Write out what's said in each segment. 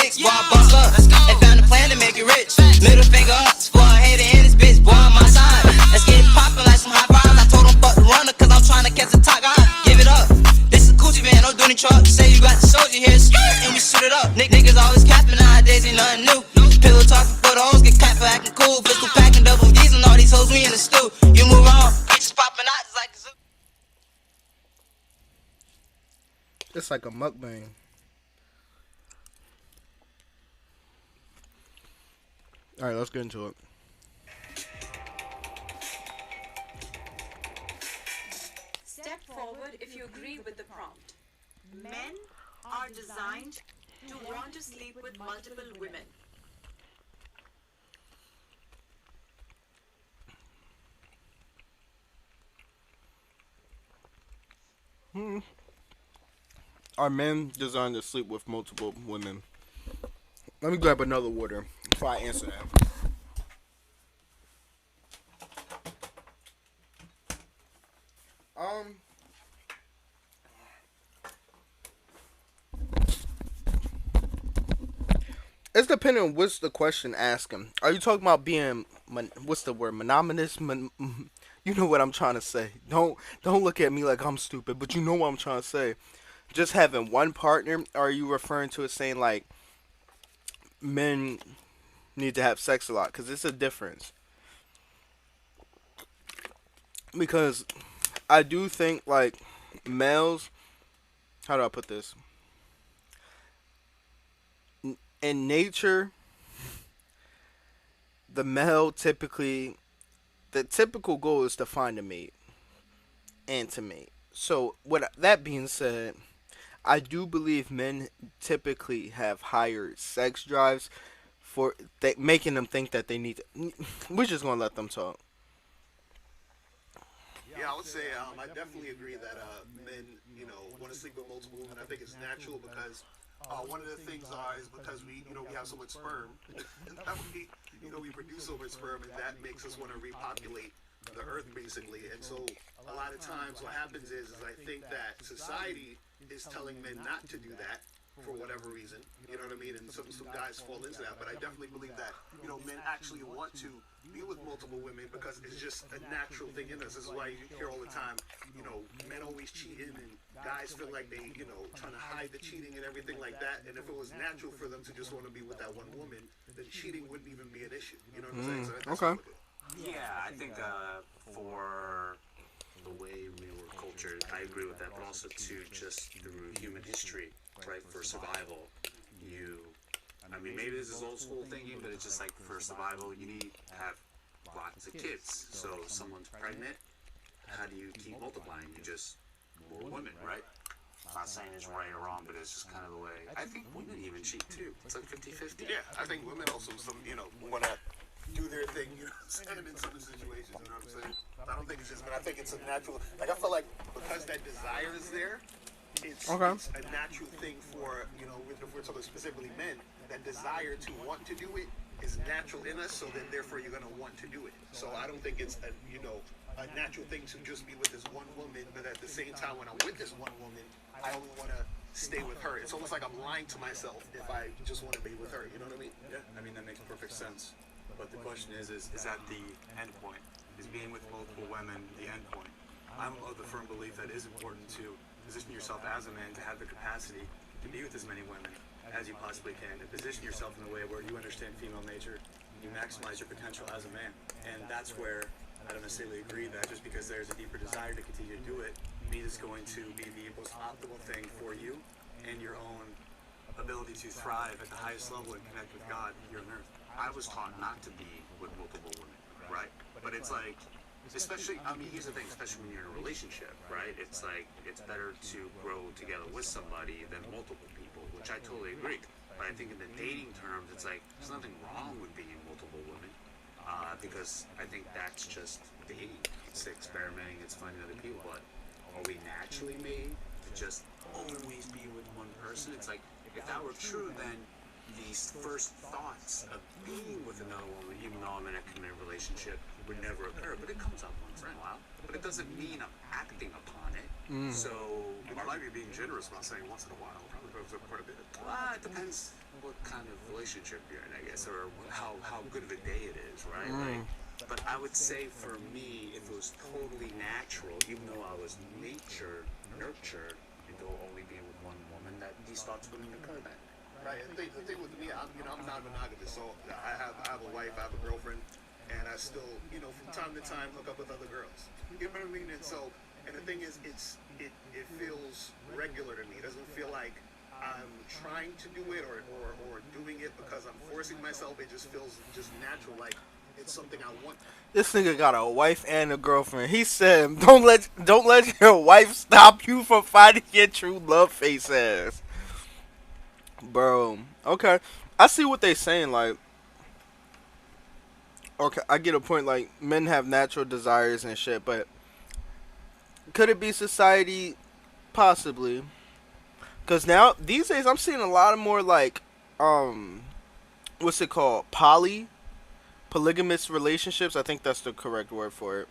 licks, boy, I bust up. They found a plan to make it rich. Middle finger up, for a hater in this bitch, boy, on my side. Let's get it poppin' like some hot fries. I told him fuck the runner, cause I'm trying to catch the top guy. Give it up. This is Coochie van, no doing truck. Say you got the soldier here, and we shoot it up. Niggas always capping nowadays, ain't nothing new. Pillow talking for the hoes, get clapped for acting cool. Pistol packing double D's and all these hoes, we in the stew. You move on, bitches popping out just like a zoo. It's like a mukbang. Alright, let's get into it. Step forward if you agree with the prompt. Men are designed to want to sleep with multiple women. Are men designed to sleep with multiple women? Let me grab another water before I answer that. It's depending on what's the question asking. Are you talking about being what's the word, monogamous? You know what I'm trying to say. Don't look at me like I'm stupid, but you know what I'm trying to say. Just having one partner, or are you referring to it saying like men need to have sex a lot? Because it's a difference. Because I do think like males, how do I put this? In nature, the male typically, the typical goal is to find a mate and to mate. So, with that being said, I do believe men typically have higher sex drives for making them think that they need to. We're just gonna let them talk. Yeah, I would say I definitely agree that men, want to sleep with multiple women. I think it's natural because one of the things is because we have so much sperm, and that we produce so much sperm, and that makes us want to repopulate the earth basically. And so a lot of times what happens is I think that society is telling men not to do that for whatever reason, you know what I mean? And some guys fall into that, but I definitely believe that, men actually want to be with multiple women because it's just a natural thing in us. This is why you hear all the time, men always cheating and guys feel like they, trying to hide the cheating and everything like that. And if it was natural for them to just want to be with that one woman, then cheating wouldn't even be an issue. You know what I'm saying? So that's Okay. Yeah, I think for the way we were cultured, I agree with that, but also too just through human history, right? For survival, maybe this is old school thinking, but it's just like for survival, you need to have lots of kids. So someone's pregnant, how do you keep multiplying? You just more women, right? I'm not saying it's right or wrong, but it's just kind of the way. I think women even cheat too. It's like 50-50. Yeah, I think women also want to do their thing, in some situations, you know what I'm saying? I don't think it's just, but I think it's a natural, like I feel like because that desire is there, it's a natural thing for, if we're talking specifically men, that desire to want to do it is natural in us, so then therefore you're going to want to do it. So I don't think it's a natural thing to just be with this one woman, but at the same time when I'm with this one woman, I only want to stay with her. It's almost like I'm lying to myself if I just want to be with her, you know what I mean? Yeah, that makes perfect sense. But the question is that the end point? Is being with multiple women the end point? I'm of the firm belief that it is important to position yourself as a man to have the capacity to be with as many women as you possibly can, and position yourself in a way where you understand female nature, you maximize your potential as a man. And that's where I don't necessarily agree that just because there's a deeper desire to continue to do it means it's going to be the most optimal thing for you and your own ability to thrive at the highest level and connect with God here on earth. I was taught not to be with multiple women, right? But it's like, especially, here's the thing, especially when you're in a relationship, right? It's like, it's better to grow together with somebody than multiple people, which I totally agree. But I think in the dating terms, it's like, there's nothing wrong with being multiple women, because I think that's just dating. It's experimenting, it's finding other people, but are we naturally made to just always be with one person? It's like, if that were true, then these first thoughts of being with another woman, even though I'm in a committed relationship, would never occur. But it comes up once in a while. But it doesn't mean I'm acting upon it. So You might be being generous about saying once in a while. Probably goes up quite a bit. it depends what kind of relationship you're in, I guess, or how good of a day it is, right? Like, but I would say for me, if it was totally natural, even though I was nurtured into only being with one woman, that these thoughts wouldn't occur then. Right. And the thing with me, I'm not monogamous, so I have a wife, I have a girlfriend, and I still, from time to time hook up with other girls. You know what I mean? And the thing is, it feels regular to me. It doesn't feel like I'm trying to do it or doing it because I'm forcing myself. It just feels just natural, like it's something I want. This nigga got a wife and a girlfriend. He said, "Don't let your wife stop you from finding your true love, face ass." Bro, okay, I see what they saying. Like, okay, I get a point. Like, men have natural desires and shit, but could it be society? Possibly, because now these days I'm seeing a lot of more like, what's it called? Polygamous relationships. I think that's the correct word for it.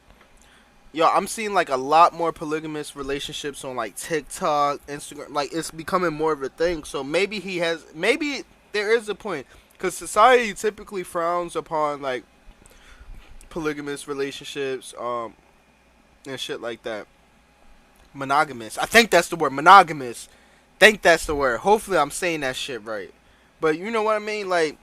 Yo, I'm seeing like a lot more polygamous relationships on like TikTok, Instagram. Like it's becoming more of a thing. So maybe there is a point because society typically frowns upon like polygamous relationships, and shit like that. Monogamous. I think that's the word. Monogamous. Think that's the word. Hopefully, I'm saying that shit right. But you know what I mean, like.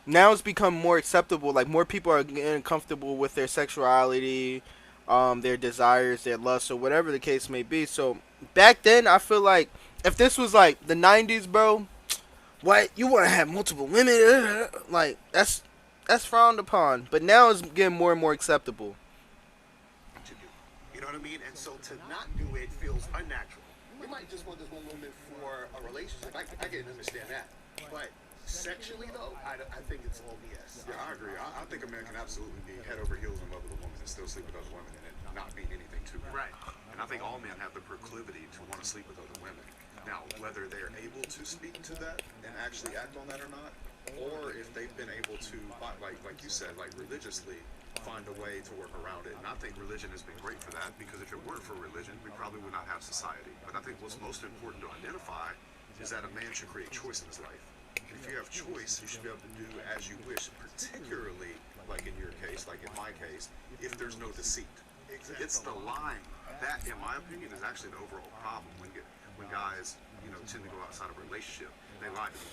Now it's become more acceptable. Like more people are getting comfortable with their sexuality, their desires, their lusts, or whatever the case may be. So back then, I feel like if this was like the '90s, bro, what you want to have multiple women, like that's frowned upon. But now it's getting more and more acceptable. To do. You know what I mean? And so to not do it feels unnatural. We might just want this one woman for a relationship. I can understand that, but sexually though, I think it's all BS. Yeah, I agree. I think a man can absolutely be head over heels in love with a woman and still sleep with other women and it not mean anything to him. Right. And I think all men have the proclivity to want to sleep with other women. Now, whether they're able to speak to that and actually act on that or not, or if they've been able to, like you said, like religiously find a way to work around it. And I think religion has been great for that because if it weren't for religion, we probably would not have society. But I think what's most important to identify is that a man should create choice in his life. If you have choice, you should be able to do as you wish, particularly, like in your case, like in my case, if there's no deceit. Exactly. It's the lying. That, in my opinion, is actually the overall problem when guys, tend to go outside of a relationship. They lie to the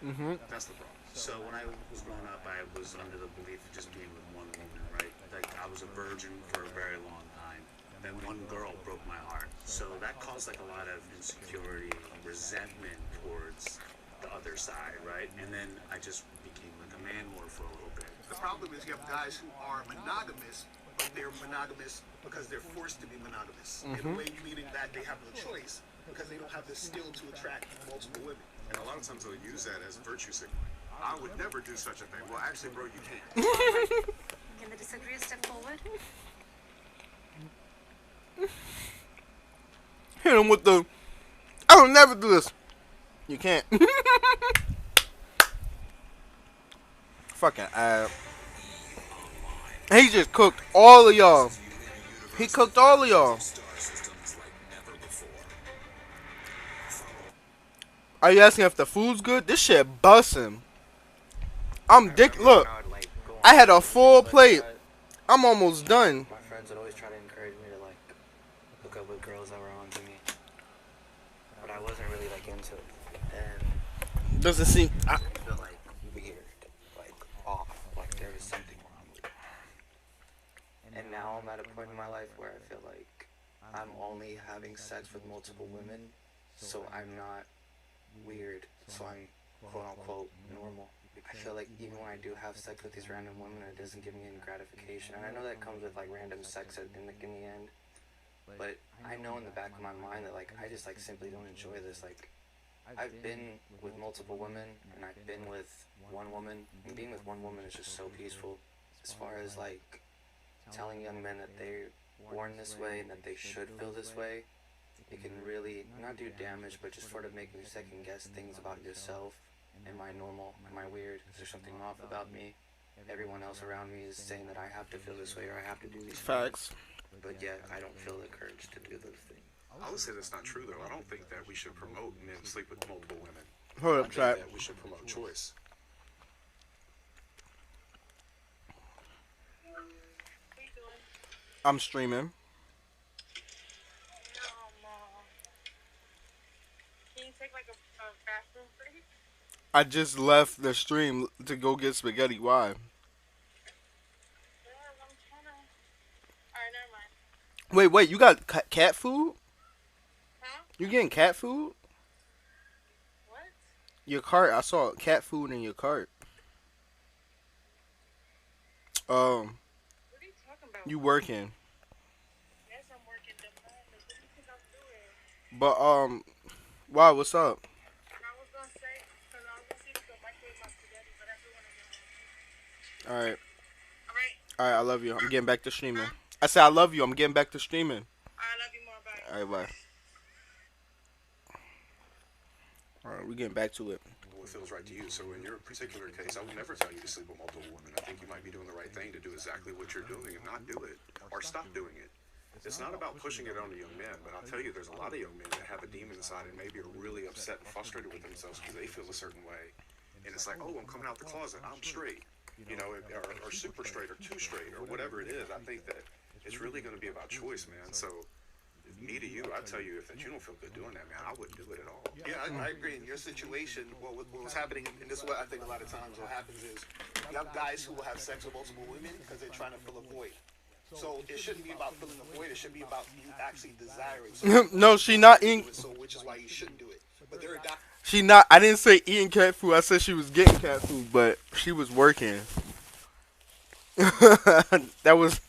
woman. That's the problem. So when I was growing up, I was under the belief of just being with one woman, right? Like I was a virgin for a very long time. Then one girl broke my heart. So that caused like a lot of insecurity, resentment towards the other side, right? And then I just became like a man more for a little bit. The problem is you have guys who are monogamous, but they're monogamous because they're forced to be monogamous. In a way, meaning that they have no choice because they don't have the skill to attract multiple women. And a lot of times they'll use that as virtue signaling. I would never do such a thing. Well, actually, bro, you can. Can the disagreeers step forward? Hit him with the. I will never do this. You can't. Fucking ab. He just cooked all of y'all. He cooked all of y'all. Are you asking if the food's good? This shit bussin'. I'm dick. Look, I had a full plate. I'm almost done. My friends would always try to encourage me to like hook up with girls that were on to me, but I wasn't really like into it. And Doesn't seem. I feel like weird, like off, like there was something wrong with it. And now I'm at a point in my life where I feel like I'm only having sex with multiple women, so I'm not weird, so I'm quote unquote normal. I feel like even when I do have sex with these random women, it doesn't give me any gratification. And I know that comes with like random sex in the end, but I know in the back of my mind that like I just like simply don't enjoy this. Like I've been with multiple women and I've been with one woman, and being with one woman is just so peaceful. As far as like telling young men that they're born this way and that they should feel this way, it can really not do damage, but just sort of make you second guess things about yourself. Am I normal? Am I weird? Is there something off about me? Everyone else around me is saying that I have to feel this way or I have to do these Facts. things. But yet, I don't feel the courage to do those things. I would say that's not true, though. I don't think that we should promote men sleep with multiple women. Hold I up, think chat. that we should promote choice. I'm streaming. I just left the stream to go get spaghetti. Why? Wait. You got cat food? You getting cat food? Your cart. I saw cat food in your cart. Um, you working? But wow. What's up? All right. All right. I love you. I'm getting back to streaming. I said I love you. I'm getting back to streaming. All right. Bye. All right. We getting back to it. What feels right to you. So in your particular case, I would never tell you to sleep with multiple women. I think you might be doing the right thing to do exactly what you're doing and not do it or stop doing it. It's not about pushing it on the young men, but I'll tell you, there's a lot of young men that have a demon inside and maybe are really upset and frustrated with themselves because they feel a certain way. And it's like, oh, I'm coming out the closet. I'm straight. Or super straight or too straight or whatever it is. I think that it's really going to be about choice, man. So me to you, I tell you, if that you don't feel good doing that, man, I wouldn't do it at all. Yeah, I agree. In your situation, what was happening, and this is what I think a lot of times what happens is you have guys who will have sex with multiple women because they're trying to fill a void. So it shouldn't be about filling a void. It should be about you actually desiring. No, she not eating. So which is why you shouldn't do it. But there are guys. She not. I didn't say eating cat food. I said she was getting cat food, but she was working. That was.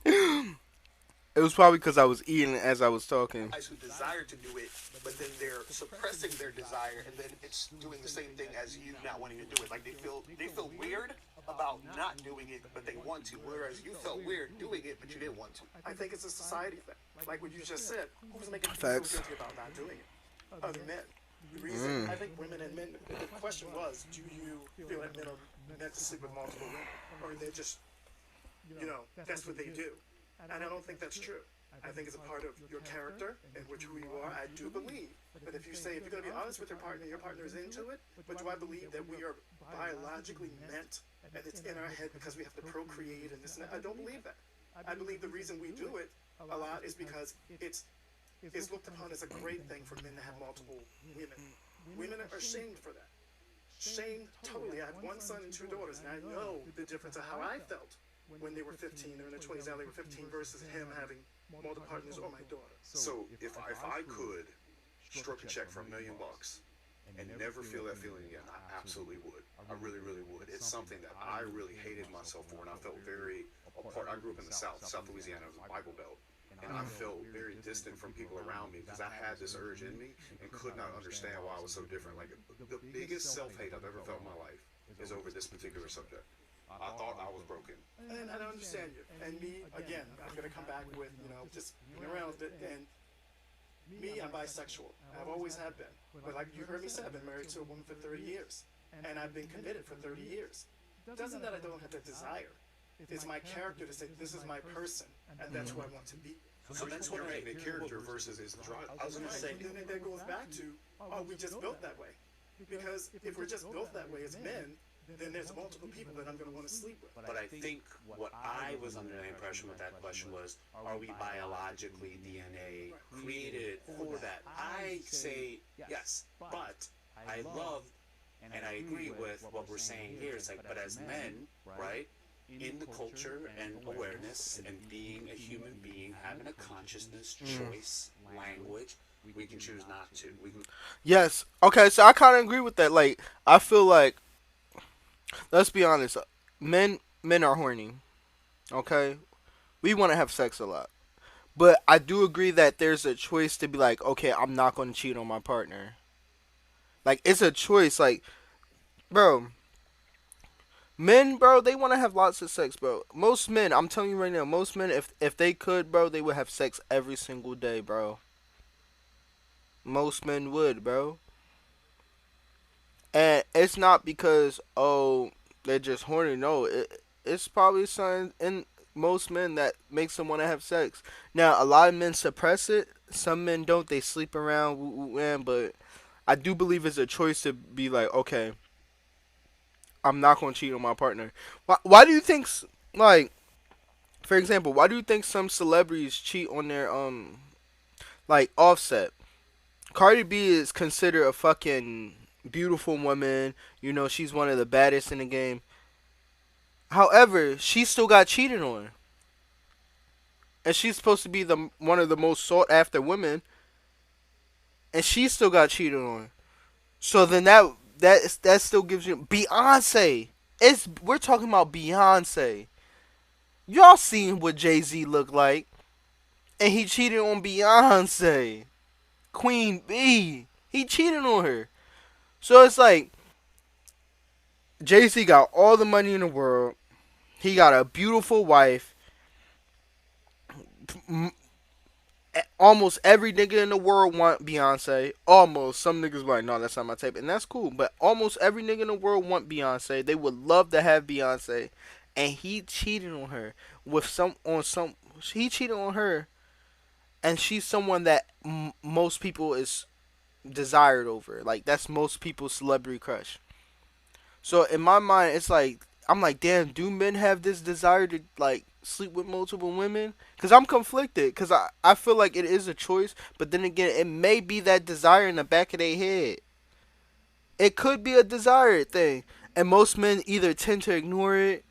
It was probably because I was eating as I was talking. Guys who desire to do it, but then they're suppressing their desire, and then it's doing the same thing as you not wanting to do it. Like they feel weird about not doing it, but they want to. Whereas you felt weird doing it, but you didn't want to. I think it's a society thing. Like what you just said, who's making you Facts. feel guilty about not doing it? Other men. The reason I think women and men. The question was, do you feel that men are meant to sleep with multiple women, or they're just, that's what they do? And I don't think that's true. I think it's a part of your character and who you are. I do believe that if you're going to be honest with your partner is into it. But do I believe that we are biologically meant, and it's in our head because we have to procreate and this and that? I don't believe that. I believe the reason we do it a lot is because it's looked upon as a great thing for men to have multiple women. Women are shamed for that. Shamed totally. I have one son and two daughters, and I know the difference of how I felt when they were 15 or in their 20s, now they were 15 versus him having multiple partners or my daughter. So if I could stroke a check for $1 million and never feel that feeling again, I absolutely would. I really, really would. It's something that I really hated myself for, and I felt very apart. I grew up in the South Louisiana, it was a Bible Belt, and I felt very distant from people around me because I had this urge in me and could not understand why I was so different. Like the biggest self-hate I've ever felt in my life is over this particular subject. I thought I was broken. And I don't understand you. And me, again, I'm going to come back with, just being around it. And me, I'm bisexual. I've always have been. But like you heard me say, I've been married to a woman for 30 years. And I've been committed for 30 years. Doesn't that I don't have the desire. It's my character to say, this is my person. And that's who I want to be. So that's what I mean, the character versus his drive. I was going to say, and then that goes back to, we just built that way. Because if we're just built that way as men, then there's multiple people that I'm going to want to sleep with. But I think what I was under the impression with that question was, are we biologically DNA created for that? I say yes, but I love and I agree with what we're saying here. It's like, but as men, right, in the culture and awareness and being a human being, having a consciousness, choice, language, we can choose not to. We can. Yes. Okay. So I kind of agree with that. Like I feel like, let's be honest, men are horny. Okay, we want to have sex a lot, but I do agree that there's a choice to be like, okay, I'm not going to cheat on my partner. Like it's a choice. Like, bro. Men, bro, they want to have lots of sex, bro. Most men, I'm telling you right now, most men, if they could, bro, they would have sex every single day, bro. Most men would, bro. And it's not because, oh, they're just horny. No, it's probably something in most men that makes them want to have sex. Now, a lot of men suppress it. Some men don't. They sleep around, but I do believe it's a choice to be like, okay, I'm not gonna cheat on my partner. Why do you think like, for example, why do you think some celebrities cheat on their like Offset? Cardi B is considered a fucking beautiful woman. You know, she's one of the baddest in the game. However, she still got cheated on, and she's supposed to be the one of the most sought after women, and she still got cheated on. So then that still gives you Beyonce. We're talking about Beyonce. Y'all seen what Jay-Z looked like, and he cheated on Beyonce, Queen B. He cheated on her. So it's like Jay-Z got all the money in the world. He got a beautiful wife. Almost every nigga in the world want Beyonce. Almost. Some niggas be like, no, that's not my type. And that's cool. But almost every nigga in the world want Beyonce. They would love to have Beyonce. And he cheated on her with he cheated on her. And she's someone that most people is desired over. Like, that's most people's celebrity crush. So in my mind, it's like, I'm like, damn, do men have this desire to like sleep with multiple women? Because I'm conflicted. Because I feel like it is a choice, but then again, it may be that desire in the back of their head. It could be a desired thing, and most men either tend to ignore it,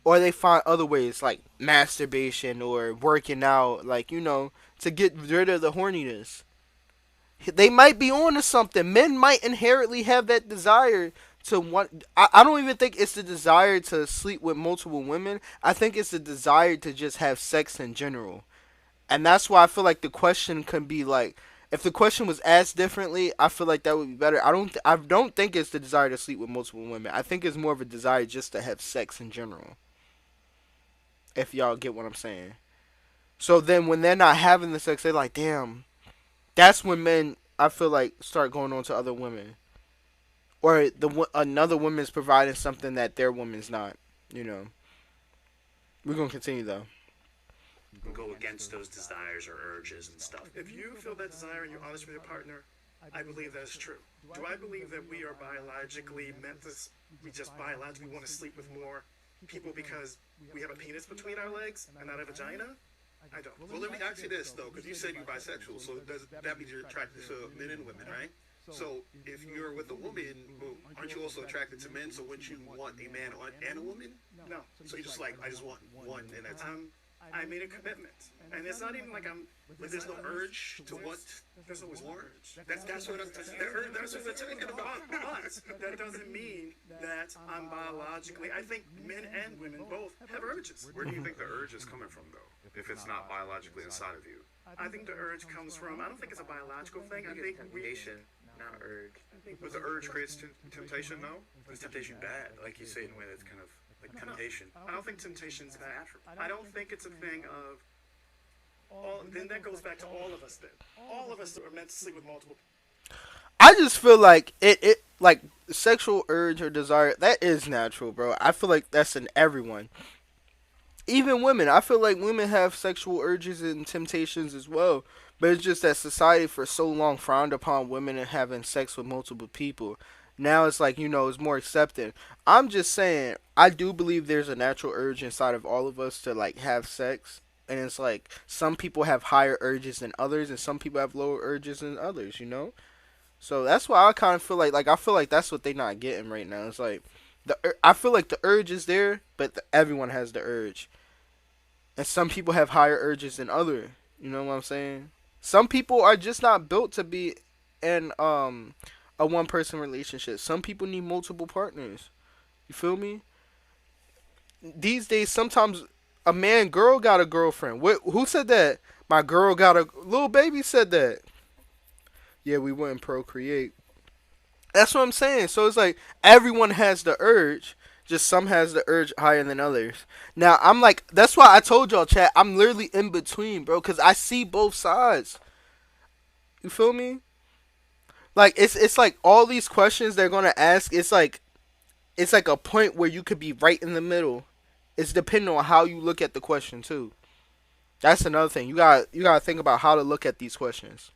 or they find other ways like masturbation or working out, like, you know, to get rid of the horniness. They might be on to something. Men might inherently have that desire to want. I don't even think it's the desire to sleep with multiple women. I think it's the desire to just have sex in general. And that's why I feel like the question can be like, if the question was asked differently, I feel like that would be better. I don't think it's the desire to sleep with multiple women. I think it's more of a desire just to have sex in general. If y'all get what I'm saying. So then when they're not having the sex, they're like, damn. That's when men, I feel like, start going on to other women. Or another woman's providing something that their woman's not. You know. We're going to continue, though. Go against those desires or urges and stuff. If you feel that desire and you're honest with your partner, I believe that is true. Do I believe that we are biologically meant to, we just biologically want to sleep with more people because we have a penis between our legs and not a vagina? I don't. Well, let me ask you this though, because you said you're bisexual, so that means you're attracted to men and women, right? So if you're with a woman, well, aren't you also attracted to men? So wouldn't you want a man and a woman? No. So you just like, I just want one, and that's I made a commitment, and it's not even like but there's no urge to want there's always more. urge. That's what I'm That's what we're talking about. But that doesn't mean that I'm biologically. I think men and women both have urges. Where do you think the urge is coming from, though? If it's not biologically inside of you? I think the urge comes from. I don't think it's a biological thing. I think Temptation, not urge. But the urge creates temptation, no? Is temptation bad? Like you say, in a way that's kind of like temptation. I don't think temptation's bad. I don't think it's a thing of. Then that goes back to all of us. Then all of us are meant to sleep with multiple. I just feel like it like sexual urge or desire, that is natural, bro. I feel like that's in everyone. Even women. I feel like women have sexual urges and temptations as well. But it's just that society for so long frowned upon women and having sex with multiple people. Now it's like, you know, it's more accepted. I'm just saying, I do believe there's a natural urge inside of all of us to like have sex. And it's like some people have higher urges than others, and some people have lower urges than others, you know? So that's why I kind of feel like I feel like that's what they not getting right now. It's like I feel like the urge is there, but everyone has the urge. And some people have higher urges than other. You know what I'm saying? Some people are just not built to be in a one person relationship. Some people need multiple partners. You feel me? These days, sometimes a girl got a girlfriend. Who said that? My girl got a little baby said that. Yeah, we wouldn't procreate. That's what I'm saying. So it's like everyone has the urge. Just some has the urge higher than others. Now, I'm like, that's why I told y'all, chat, I'm literally in between, bro, because I see both sides. You feel me? Like, it's like all these questions they're going to ask, it's like a point where you could be right in the middle. It's depending on how you look at the question, too. That's another thing. You gotta think about how to look at these questions.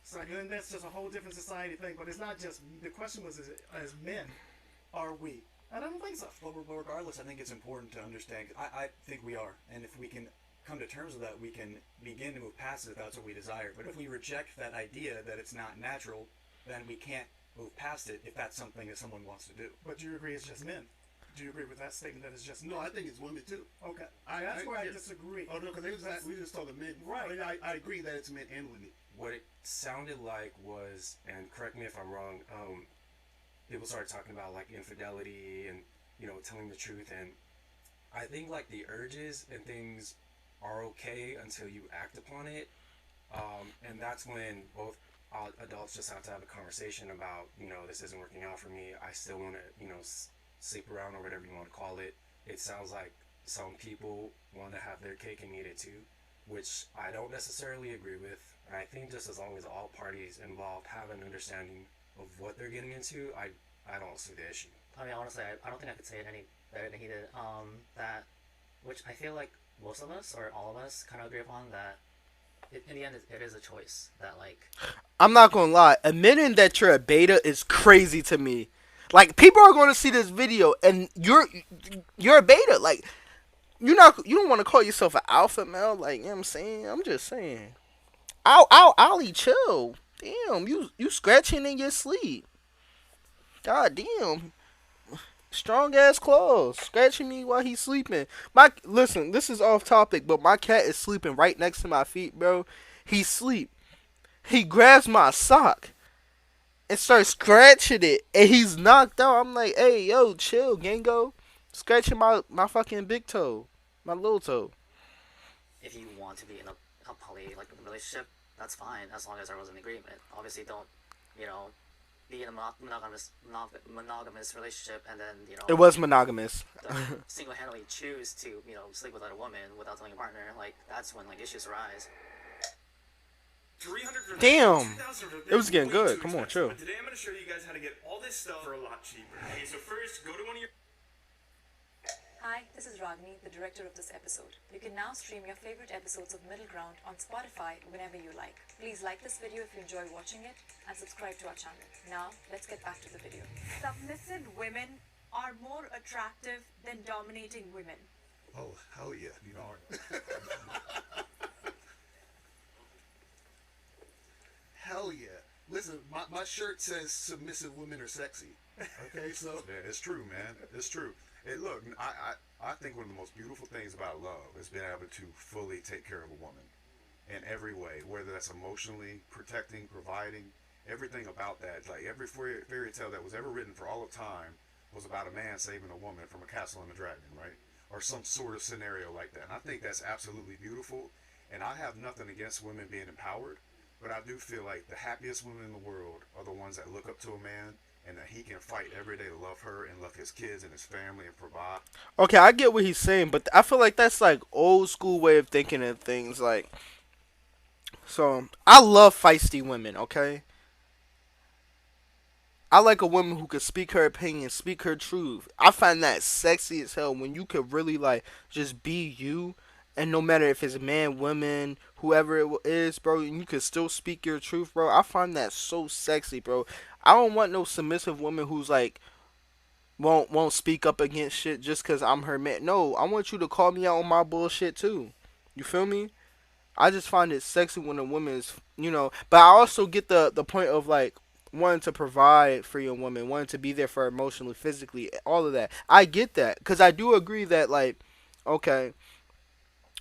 So and then that's just a whole different society thing. But it's not just the question was as men, are we? And I don't think so. But regardless, I think it's important to understand. I think we are, and if we can come to terms with that, we can begin to move past it if that's what we desire. But if we reject that idea that it's not natural, then we can't move past it if that's something that someone wants to do. But do you agree it's just men? Do you agree with that statement that it's just men? No, I think it's women too. Okay. That's where I disagree. Oh no, because we just talking men. Right. I mean, I agree that it's men and women. What it sounded like was, and correct me if I'm wrong, people started talking about like infidelity and, you know, telling the truth, and I think like the urges and things are okay until you act upon it, and that's when both adults just have to have a conversation about, you know, this isn't working out for me, I still want to, you know, sleep around or whatever you want to call it. It sounds like some people want to have their cake and eat it too, which I don't necessarily agree with. And I think just as long as all parties involved have an understanding of what they're getting into, I don't see the issue. I mean, honestly, I don't think I could say it any better than he did. That, which I feel like most of us, or all of us, kind of agree upon, that in the end, it is a choice. That, like... I'm not gonna lie, admitting that you're a beta is crazy to me. Like, people are going to see this video, and you're a beta. Like, you don't want to call yourself an alpha male. Like, you know what I'm saying? I'm just saying. Ollie, chill. Damn, you scratching in your sleep. God damn. Strong ass claws. Scratching me while he's sleeping. Listen, this is off topic, but my cat is sleeping right next to my feet, bro. He sleep. He grabs my sock and starts scratching it, and he's knocked out. I'm like, hey, yo, chill, Gango. Scratching my fucking big toe. My little toe. If you want to be in a relationship, that's fine, as long as there was an agreement. Obviously, don't, you know, be in a monogamous relationship and then, you know... It was monogamous. Single-handedly choose to, you know, sleep with another woman without telling your partner. Like, that's when, like, issues arise. Damn. It was getting good. Come on, chill. But today I'm going to show you guys how to get all this stuff for a lot cheaper. Okay, so first, go to one of your... Hi, this is Ragini, the director of this episode. You can now stream your favorite episodes of Middle Ground on Spotify whenever you like. Please like this video if you enjoy watching it and subscribe to our channel. Now, let's get back to the video. Submissive women are more attractive than dominating women. Oh, hell yeah. You know. Hell yeah. Listen, my shirt says submissive women are sexy. Okay, so... Yeah, it's true, man. It's true. Hey, look, I think one of the most beautiful things about love is being able to fully take care of a woman in every way, whether that's emotionally, protecting, providing, everything about that. Like, every fairy tale that was ever written for all of time was about a man saving a woman from a castle and a dragon, right? Or some sort of scenario like that. And I think that's absolutely beautiful. And I have nothing against women being empowered, but I do feel like the happiest women in the world are the ones that look up to a man and that he can fight every day to love her and love his kids and his family and provide. Okay, I get what he's saying, but I feel like that's like old school way of thinking of things. Like, so I love feisty women. Okay, I like a woman who can speak her opinion, speak her truth. I find that sexy as hell when you could really like just be you, and no matter if it's man, woman, whoever it is, bro, you can still speak your truth, bro. I find that so sexy, bro. I don't want no submissive woman who's like won't speak up against shit just cause I'm her man. No, I want you to call me out on my bullshit too. You feel me? I just find it sexy when a woman is, you know. But I also get the point of like wanting to provide for your woman, wanting to be there for her emotionally, physically, all of that. I get that, cause I do agree that like, okay,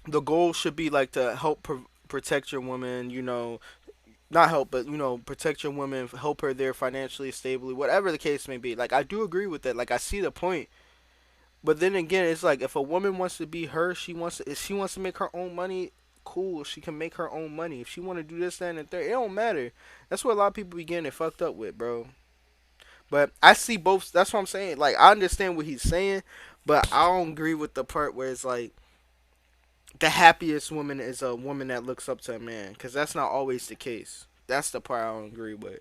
the goal should be like to help protect your woman, you know. Not help, but, you know, protect your woman, help her there financially, stably, whatever the case may be. Like, I do agree with that. Like, I see the point. But then again, it's like, if a woman wants to be her, if she wants to make her own money, cool. She can make her own money. If she want to do this, that, and the third, it don't matter. That's what a lot of people be getting it fucked up with, bro. But I see both. That's what I'm saying. Like, I understand what he's saying, but I don't agree with the part where it's like, the happiest woman is a woman that looks up to a man, because that's not always the case. That's the part I don't agree with.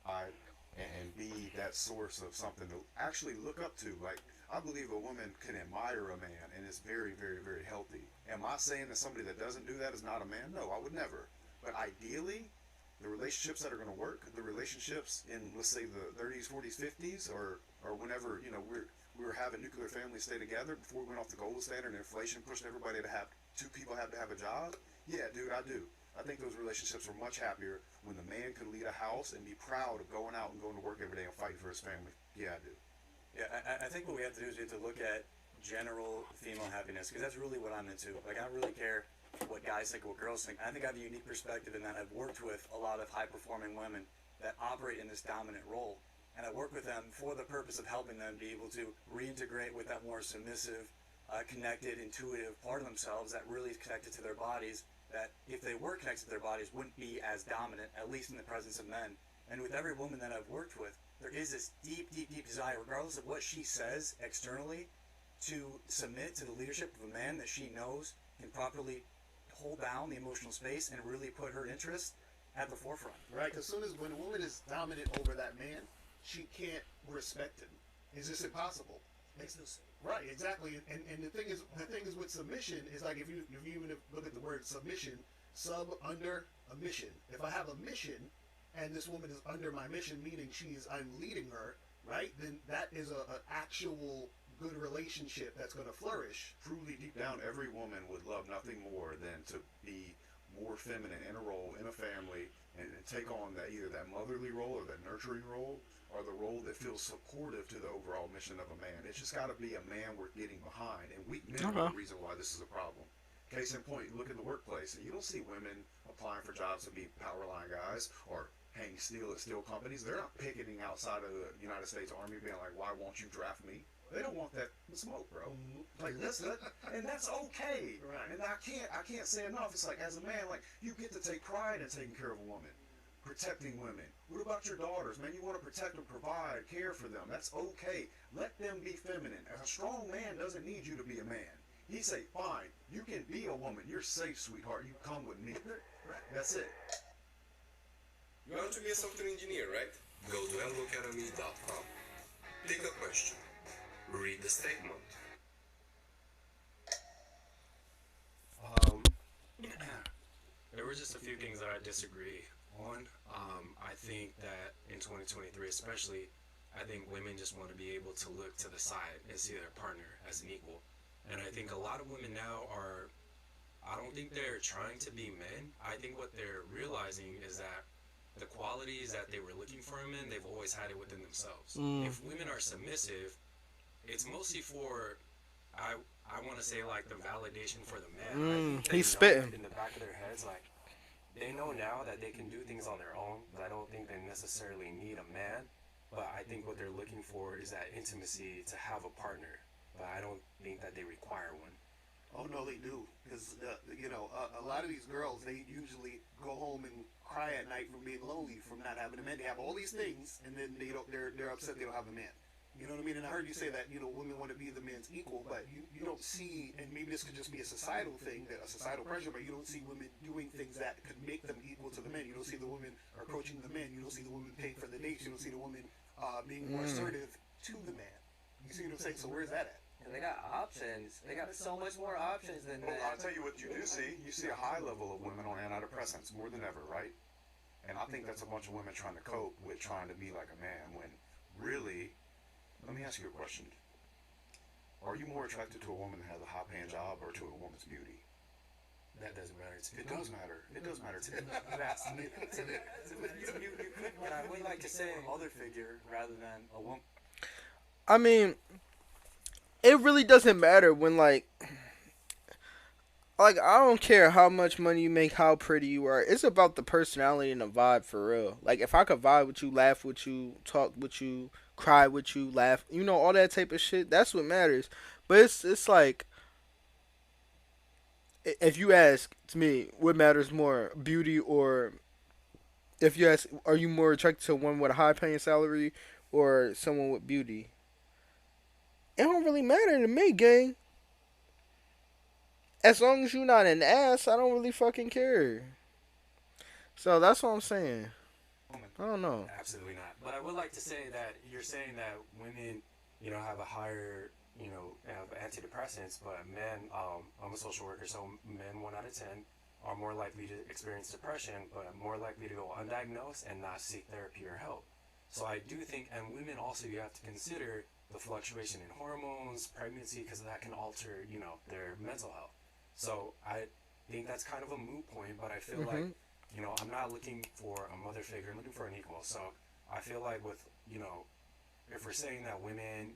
And be that source of something to actually look up to. Like, I believe a woman can admire a man, and it's very, very, very healthy. Am I saying that somebody that doesn't do that is not a man? No, I would never. But ideally, the relationships that are going to work, the relationships in, let's say, the 30s, 40s, 50s, or whenever, you know, we were having nuclear families stay together before we went off the gold standard and inflation pushed everybody to have two people have to have a job. Yeah, dude, I do. I think those relationships were much happier when the man could lead a house and be proud of going out and going to work every day and fighting for his family. Yeah, I do. Yeah, I think what we have to do is we have to look at general female happiness, because that's really what I'm into. Like, I don't really care what guys think or what girls think. I think I have a unique perspective in that I've worked with a lot of high-performing women that operate in this dominant role. And I work with them for the purpose of helping them be able to reintegrate with that more submissive, connected, intuitive part of themselves that really is connected to their bodies, that if they were connected to their bodies wouldn't be as dominant, at least in the presence of men. And with every woman that I've worked with, there is this deep, deep, deep desire, regardless of what she says externally, to submit to the leadership of a man that she knows can properly hold down the emotional space and really put her interests at the forefront. Right, because soon as when a woman is dominant over that man, she can't respect him. It's just impossible. Makes no sense. Right, exactly. And the thing is with submission is like if you even look at the word submission, sub, under, a mission. If I have a mission and this woman is under my mission, meaning I'm leading her, right? Then that is an actual good relationship that's going to flourish. Truly, deep down, every woman would love nothing more than to be more feminine in a role, in a family, and take on that either that motherly role or that nurturing role, or the role that feels supportive to the overall mission of a man. It's just got to be a man worth getting behind, and weak men are the reason why this is a problem. Case in point, look in the workplace, and you don't see women applying for jobs to be power line guys or hang steel at steel companies. They're not picketing outside of the United States Army being like, why won't you draft me? They don't want that smoke, bro. Like and that's okay. Right. And I can't say enough. It's like, as a man, like, you get to take pride in taking care of a woman, protecting women. What about your daughters, man? You want to protect them, provide, care for them. That's okay. Let them be feminine. A strong man doesn't need you to be a man. He say, fine, you can be a woman. You're safe, sweetheart. You come with me. That's it. You want to be a software engineer, right? Go to elboacademy.com. Pick a question. Read the statement. There were just a few things that I disagree on. I think that in 2023 especially, I think women just want to be able to look to the side and see their partner as an equal. And I think a lot of women now I don't think they're trying to be men. I think what they're realizing is that the qualities that they were looking for in men, they've always had it within themselves. If women are submissive, it's mostly for, I want to say, like, the validation for the man. He's spitting. In the back of their heads, like, they know now that they can do things on their own, but I don't think they necessarily need a man. But I think what they're looking for is that intimacy to have a partner. But I don't think that they require one. Oh no, they do, because a lot of these girls, they usually go home and cry at night from being lonely, from not having a man. They have all these things, and then they're upset they don't have a man. You know what I mean? And I heard you say that women want to be the man's equal, but you don't see, and maybe this could just be a societal thing, a societal pressure, but you don't see women doing things that could make them equal to the men. You don't see the women approaching the men. You don't see the women paying for the dates. You don't see the women being more assertive to the man. You see what I'm saying? So where's that at? And they got options. They got so much more options than Well, men. I'll tell you what you do see. You see a high level of women on antidepressants more than ever, right? And I think that's a bunch of women trying to cope with trying to be like a man when really, let me ask you a question. Are you more attracted to a woman that has a high-paying job or to a woman's beauty? That doesn't matter to me. It does matter. It does matter to me. But I would like to say a mother figure rather than a woman. I mean, it really doesn't matter when, like, I don't care how much money you make, how pretty you are. It's about the personality and the vibe for real. Like, if I could vibe with you, laugh with you, talk with you, cry with you, laugh, all that type of shit, that's what matters. But it's like, if you ask to me, what matters more, beauty, or if you ask, are you more attracted to one with a high paying salary or someone with beauty? It don't really matter to me, gang. As long as you're not an ass, I don't really fucking care. So that's what I'm saying. I don't know. Absolutely not. But I would like to say that you're saying that women, have a higher, have antidepressants, but men, I'm a social worker, so men 1 out of 10 are more likely to experience depression, but more likely to go undiagnosed and not seek therapy or help. So I do think, and women also, you have to consider the fluctuation in hormones, pregnancy, because that can alter, their mental health. So I think that's kind of a moot point, but I feel like, I'm not looking for a mother figure, I'm looking for an equal. So I feel like with, if we're saying that women,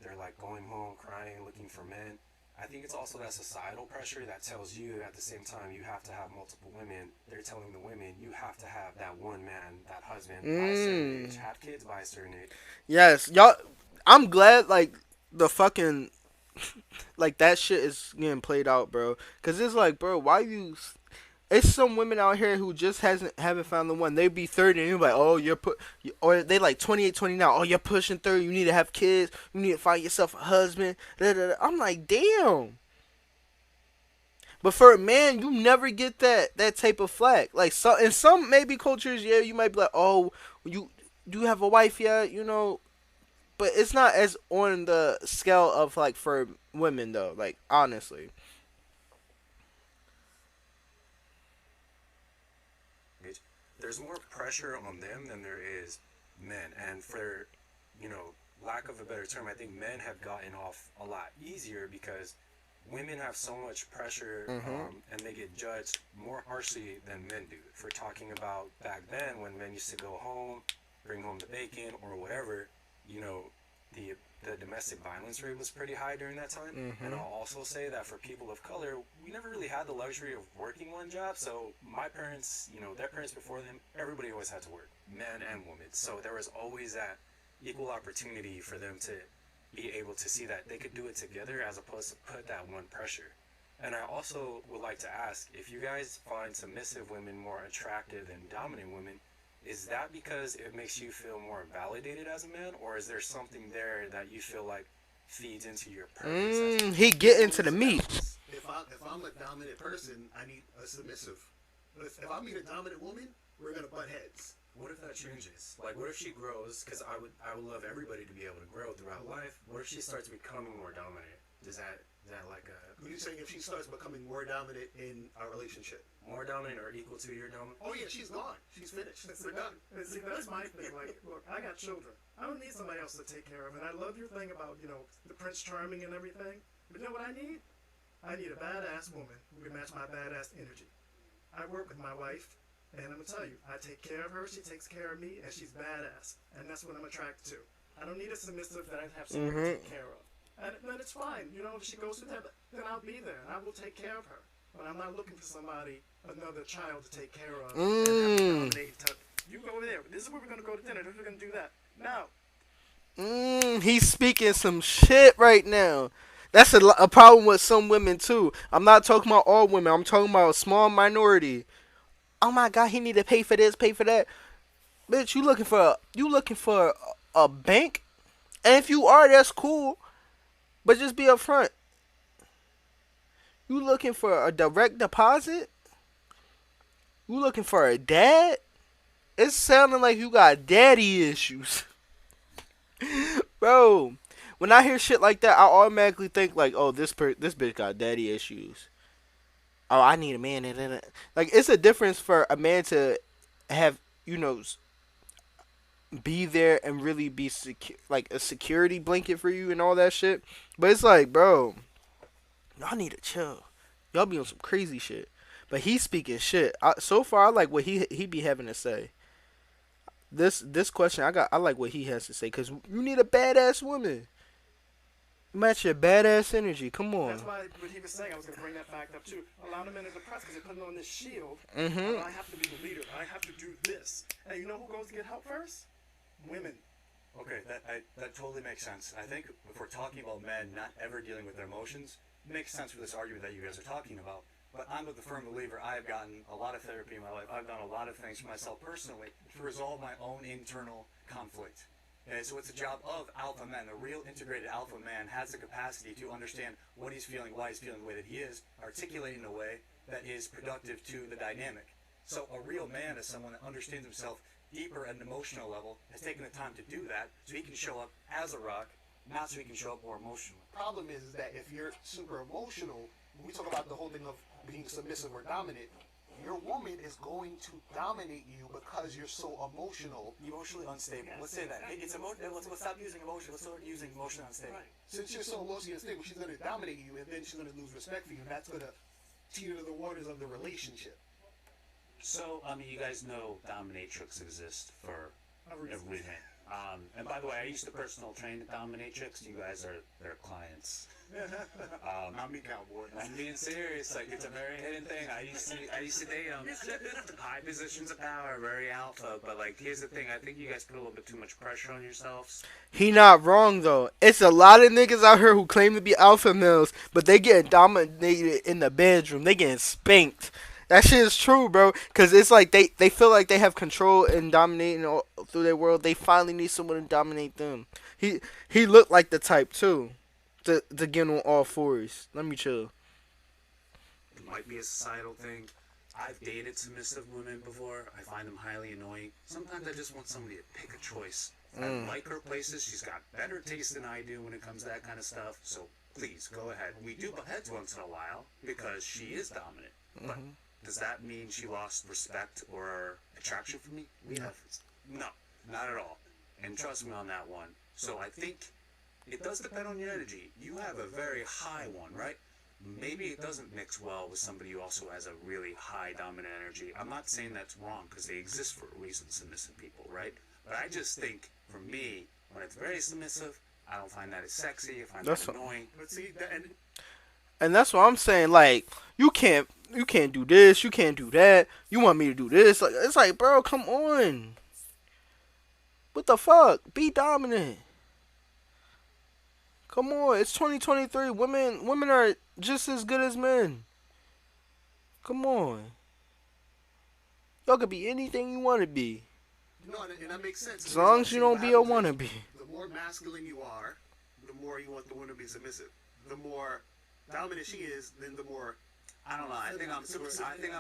they're like going home crying, looking for men, I think it's also that societal pressure that tells you at the same time you have to have multiple women. They're telling the women you have to have that one man, that husband, by a certain age, have kids by a certain age. Yes, y'all. I'm glad like the fucking like that shit is getting played out, bro. Cause it's like, bro, why you? It's some women out here who just haven't found the one. They be 30 and you're like, oh, or they like 28, 29. Oh, you're pushing 30. You need to have kids. You need to find yourself a husband. Da, da, da. I'm like, damn. But for a man, you never get that type of flack. Like in some maybe cultures, yeah, you might be like, oh, you do you have a wife yet? But it's not as on the scale of like for women though. Like honestly. There's more pressure on them than there is men, and for lack of a better term, I think men have gotten off a lot easier because women have so much pressure, and they get judged more harshly than men do. For talking about back then when men used to go home, bring home the bacon or whatever, the domestic violence rate was pretty high during that time. And I'll also say that for people of color, we never really had the luxury of working one job. So my parents, their parents before them, everybody always had to work, men and women. So there was always that equal opportunity for them to be able to see that they could do it together as opposed to put that one pressure. And I also would like to ask, if you guys find submissive women more attractive than dominant women, is that because it makes you feel more validated as a man, or is there something there that you feel like feeds into your purpose? He get into the meat. If I'm a dominant person, I need a submissive. But if I meet a dominant woman, we're gonna butt heads. What if that changes? Like, what if she grows? Because I would love everybody to be able to grow throughout life. What if she starts becoming more dominant? Is that like a? What are you saying? If she starts becoming more dominant in our relationship, more dominant or equal to your dominant? Oh yeah, she's gone. She's finished. We're done. See, that's my thing. Like, look, I got children. I don't need somebody else to take care of. And I love your thing about the Prince Charming and everything. But you know what I need? I need a badass woman who can match my badass energy. I work with my wife. And I'm going to tell you, I take care of her, she takes care of me, and she's badass. And that's what I'm attracted to. I don't need a submissive that I have someone to take care of. And then it's fine. If she goes through that, then I'll be there, and I will take care of her. But I'm not looking for somebody, another child to take care of. And have to dominate. You go over there. This is where we're going to go to dinner. This is where we're going to do that. No. He's speaking some shit right now. That's a problem with some women, too. I'm not talking about all women. I'm talking about a small minority. Oh my God, he need to pay for this, pay for that. Bitch, you looking for a bank? And if you are, that's cool. But just be upfront. You looking for a direct deposit? You looking for a dad? It's sounding like you got daddy issues. Bro, when I hear shit like that, I automatically think like, oh, this bitch got daddy issues. Oh, I need a man. Like, it's a difference for a man to have, be there and really be like a security blanket for you and all that shit. But it's like, bro, y'all need to chill. Y'all be on some crazy shit. But he's speaking shit. So far, I like what he be having to say. This question, I like what he has to say, because you need a badass woman. Match your badass energy. Come on. That's why what he was saying, I was going to bring that fact up too. A lot of men are depressed because they're putting on this shield. I have to be the leader. I have to do this. And you know who goes to get help first? Women. Okay, that totally makes sense. I think if we're talking about men not ever dealing with their emotions, it makes sense for this argument that you guys are talking about. But I'm the firm believer. I have gotten a lot of therapy in my life. I've done a lot of things for myself personally to resolve my own internal conflict. Okay, so it's a job of alpha men. The real integrated alpha man has the capacity to understand what he's feeling, why he's feeling the way that he is, articulate in a way that is productive to the dynamic. So a real man is someone that understands himself deeper at an emotional level, has taken the time to do that, so he can show up as a rock, not so he can show up more emotional. Problem is that if you're super emotional, when we talk about the whole thing of being submissive or dominant, your woman is going to dominate you because you're so emotional. Emotionally unstable. Let's say that. It's let's stop using emotion. Let's start using emotionally unstable. Right. Since you're so emotionally unstable, she's going to dominate you, and then she's going to lose respect for you, and that's going to teeter the waters of the relationship. So, I mean, you guys know dominatrix exists for a reason. And by the way, I used to personal train the dominatrix. You guys are their clients. Not me, cowboy. I'm being serious. Like, it's a very hidden thing. I used to date high positions of power, very alpha. But like, here's the thing. I think you guys put a little bit too much pressure on yourselves. He not wrong though. It's a lot of niggas out here who claim to be alpha males, but they getting dominated in the bedroom. They getting spanked. That shit is true, bro. Cause it's like they feel like they have control and dominating all through their world. They finally need someone to dominate them. He looked like the type too, to get on all fours. Let me chill. It might be a societal thing. I've dated submissive women before. I find them highly annoying. Sometimes I just want somebody to pick a choice. I like her places. She's got better taste than I do when it comes to that kind of stuff. So please go ahead. We do butt heads once in a while because she is dominant. But does that mean she lost respect or attraction for me? No, not at all. And trust me on that one. So I think it does depend on your energy. You have a very high one, right? Maybe it doesn't mix well with somebody who also has a really high dominant energy. I'm not saying that's wrong because they exist for a reason, submissive people, right? But I just think, for me, when it's very submissive, I don't find that as sexy. I find that annoying. But see, and that's what I'm saying. Like, you can't do this, you can't do that. You want me to do this? Like, it's like, bro, come on. What the fuck? Be dominant. Come on, it's 2023. Women are just as good as men. Come on. Y'all could be anything you want to be. No, and that makes sense. As long as you don't be a wannabe. The more masculine you are, the more you want the woman to be submissive. The more dominant she is, then the more. I don't know. I think I'm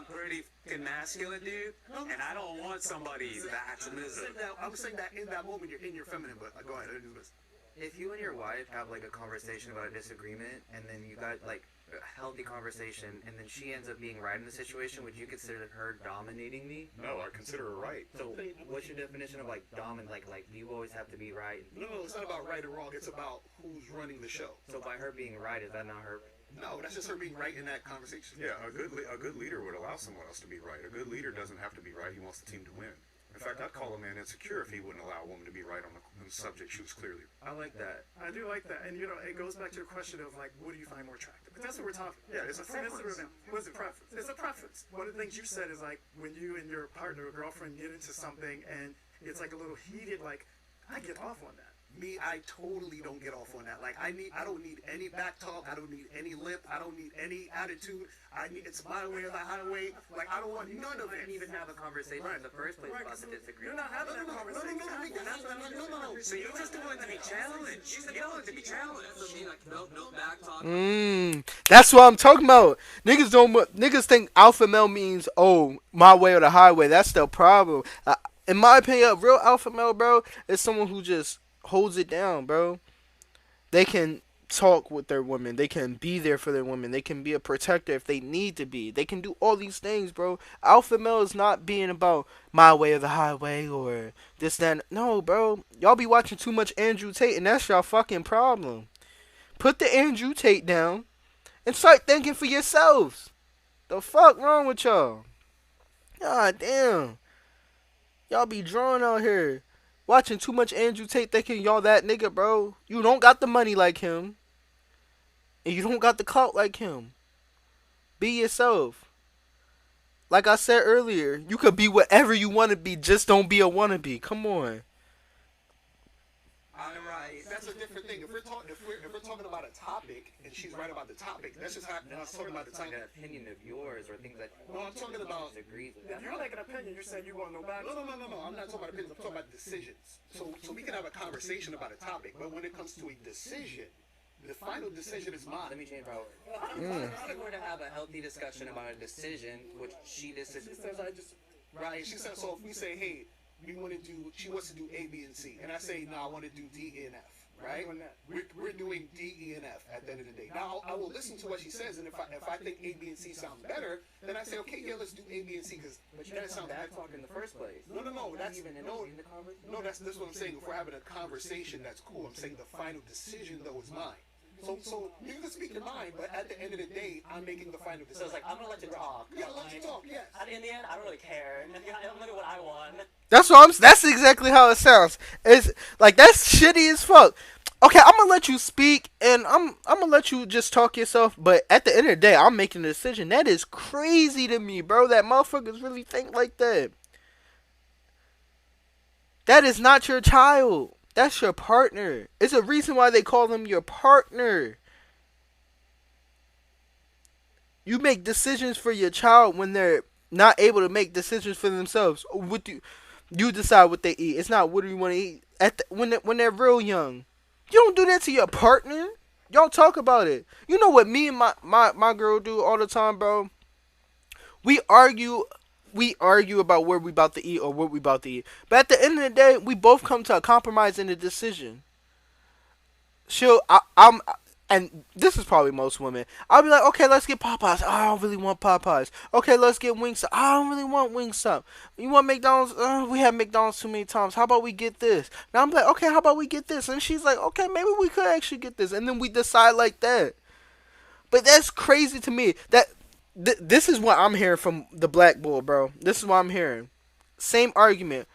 pretty fucking masculine, dude. And I don't want somebody that submissive. I'm saying that in that moment you're in your feminine, but go ahead. If you and your wife have like a conversation about a disagreement, and then you got like a healthy conversation, and then she ends up being right in the situation, would you consider her dominating me? No, I consider her right. So, what's your definition of like dominant? Like you always have to be right? No, it's not about right or wrong. It's about who's running the show. So by her being right, is that not her? No, that's just her being right in that conversation. Yeah, a good leader would allow someone else to be right. A good leader doesn't have to be right. He wants the team to win. In fact, I'd call a man insecure if he wouldn't allow a woman to be right on the subject she was clearly. I like that. I do like that. And, it goes back to your question of, like, what do you find more attractive? Because that's what we're talking about. Yeah, it's a preference. What is a preference? It's a preference. One of the things you said is, like, when you and your partner or girlfriend get into something and it's, like, a little heated, like, I get off on that. Me, I totally don't get off on that. Like, I don't need any back talk. I don't need any lip. I don't need any attitude. It's my way or the highway. Like, I don't want none of it. And even have a conversation in the first place about the disagreement. You're not having that conversation. No. So you're just willing to be challenged. She's willing to be challenged. No back talk. That's what I'm talking about. Niggas think alpha male means, oh, my way or the highway. That's the problem. In my opinion, a real alpha male, bro, is someone who just holds it down, bro. They can talk with their women. They can be there for their women. They can be a protector if they need to be. They can do all these things, bro. Alpha male is not being about my way or the highway or this, that. No, bro. Y'all be watching too much Andrew Tate, and that's y'all fucking problem. Put the Andrew Tate down and start thinking for yourselves. The fuck wrong with y'all? God damn. Y'all be drawing out here. Watching too much Andrew Tate thinking y'all that nigga, bro. You don't got the money like him. And you don't got the clout like him. Be yourself. Like I said earlier, you could be whatever you want to be. Just don't be a wannabe. Come on. That's a different thing. If we're talking about a topic and she's right about the topic, that's just how I'm talking about the topic. An opinion of yours or things that. No, I'm talking about. If you're like an opinion, you're saying you want no back. No. I'm not talking about opinions. I'm talking about decisions. So we can have a conversation about a topic, but when it comes to a decision, the final decision is mine. Let me change my word. If we were to have a healthy discussion about a decision, which she says right. She says so. If we say, hey, she wants to do A, B, and C, and I say, no, I want to do D, E, and F. right? We're doing D, E, and F at the end of the day. Now, I will listen to what she says, and if I think A, B, and C sound better, then I say, okay, yeah, let's do A, B, and C, because But you didn't sound bad talk in the first place. No, that's even no, in the conversation. no, that's what I'm saying. If we're having a conversation, that's cool. I'm saying the final decision though is mine. So you can speak your mind, but at the end of the day, I'm making the final decision. So it's like, I'm gonna let you talk. Yeah, let you talk. Yes. In the end, I don't really care. I'm gonna do what I want. That's exactly how it sounds. It's like that's shitty as fuck. Okay, I'm gonna let you speak, and I'm gonna let you just talk yourself. But at the end of the day, I'm making a decision. That is crazy to me, bro. That motherfuckers really think like that. That is not your child. That's your partner. It's a reason why they call them your partner. You make decisions for your child when they're not able to make decisions for themselves. You decide what they eat. It's not what do you want to eat when they're real young. You don't do that to your partner. Y'all talk about it. You know what me and my girl do all the time, bro? We argue about where we about to eat or what we about to eat. But at the end of the day, we both come to a compromise in a decision. And this is probably most women. I'll be like, okay, let's get Popeyes. Oh, I don't really want Popeyes. Okay, let's get Wingstop. I don't really want Wingstop. You want McDonald's? We have McDonald's too many times. How about we get this? Now I'm like, okay, how about we get this? And she's like, okay, maybe we could actually get this. And then we decide like that. But that's crazy to me. This is what I'm hearing from the black bull, bro. This is what I'm hearing. Same argument.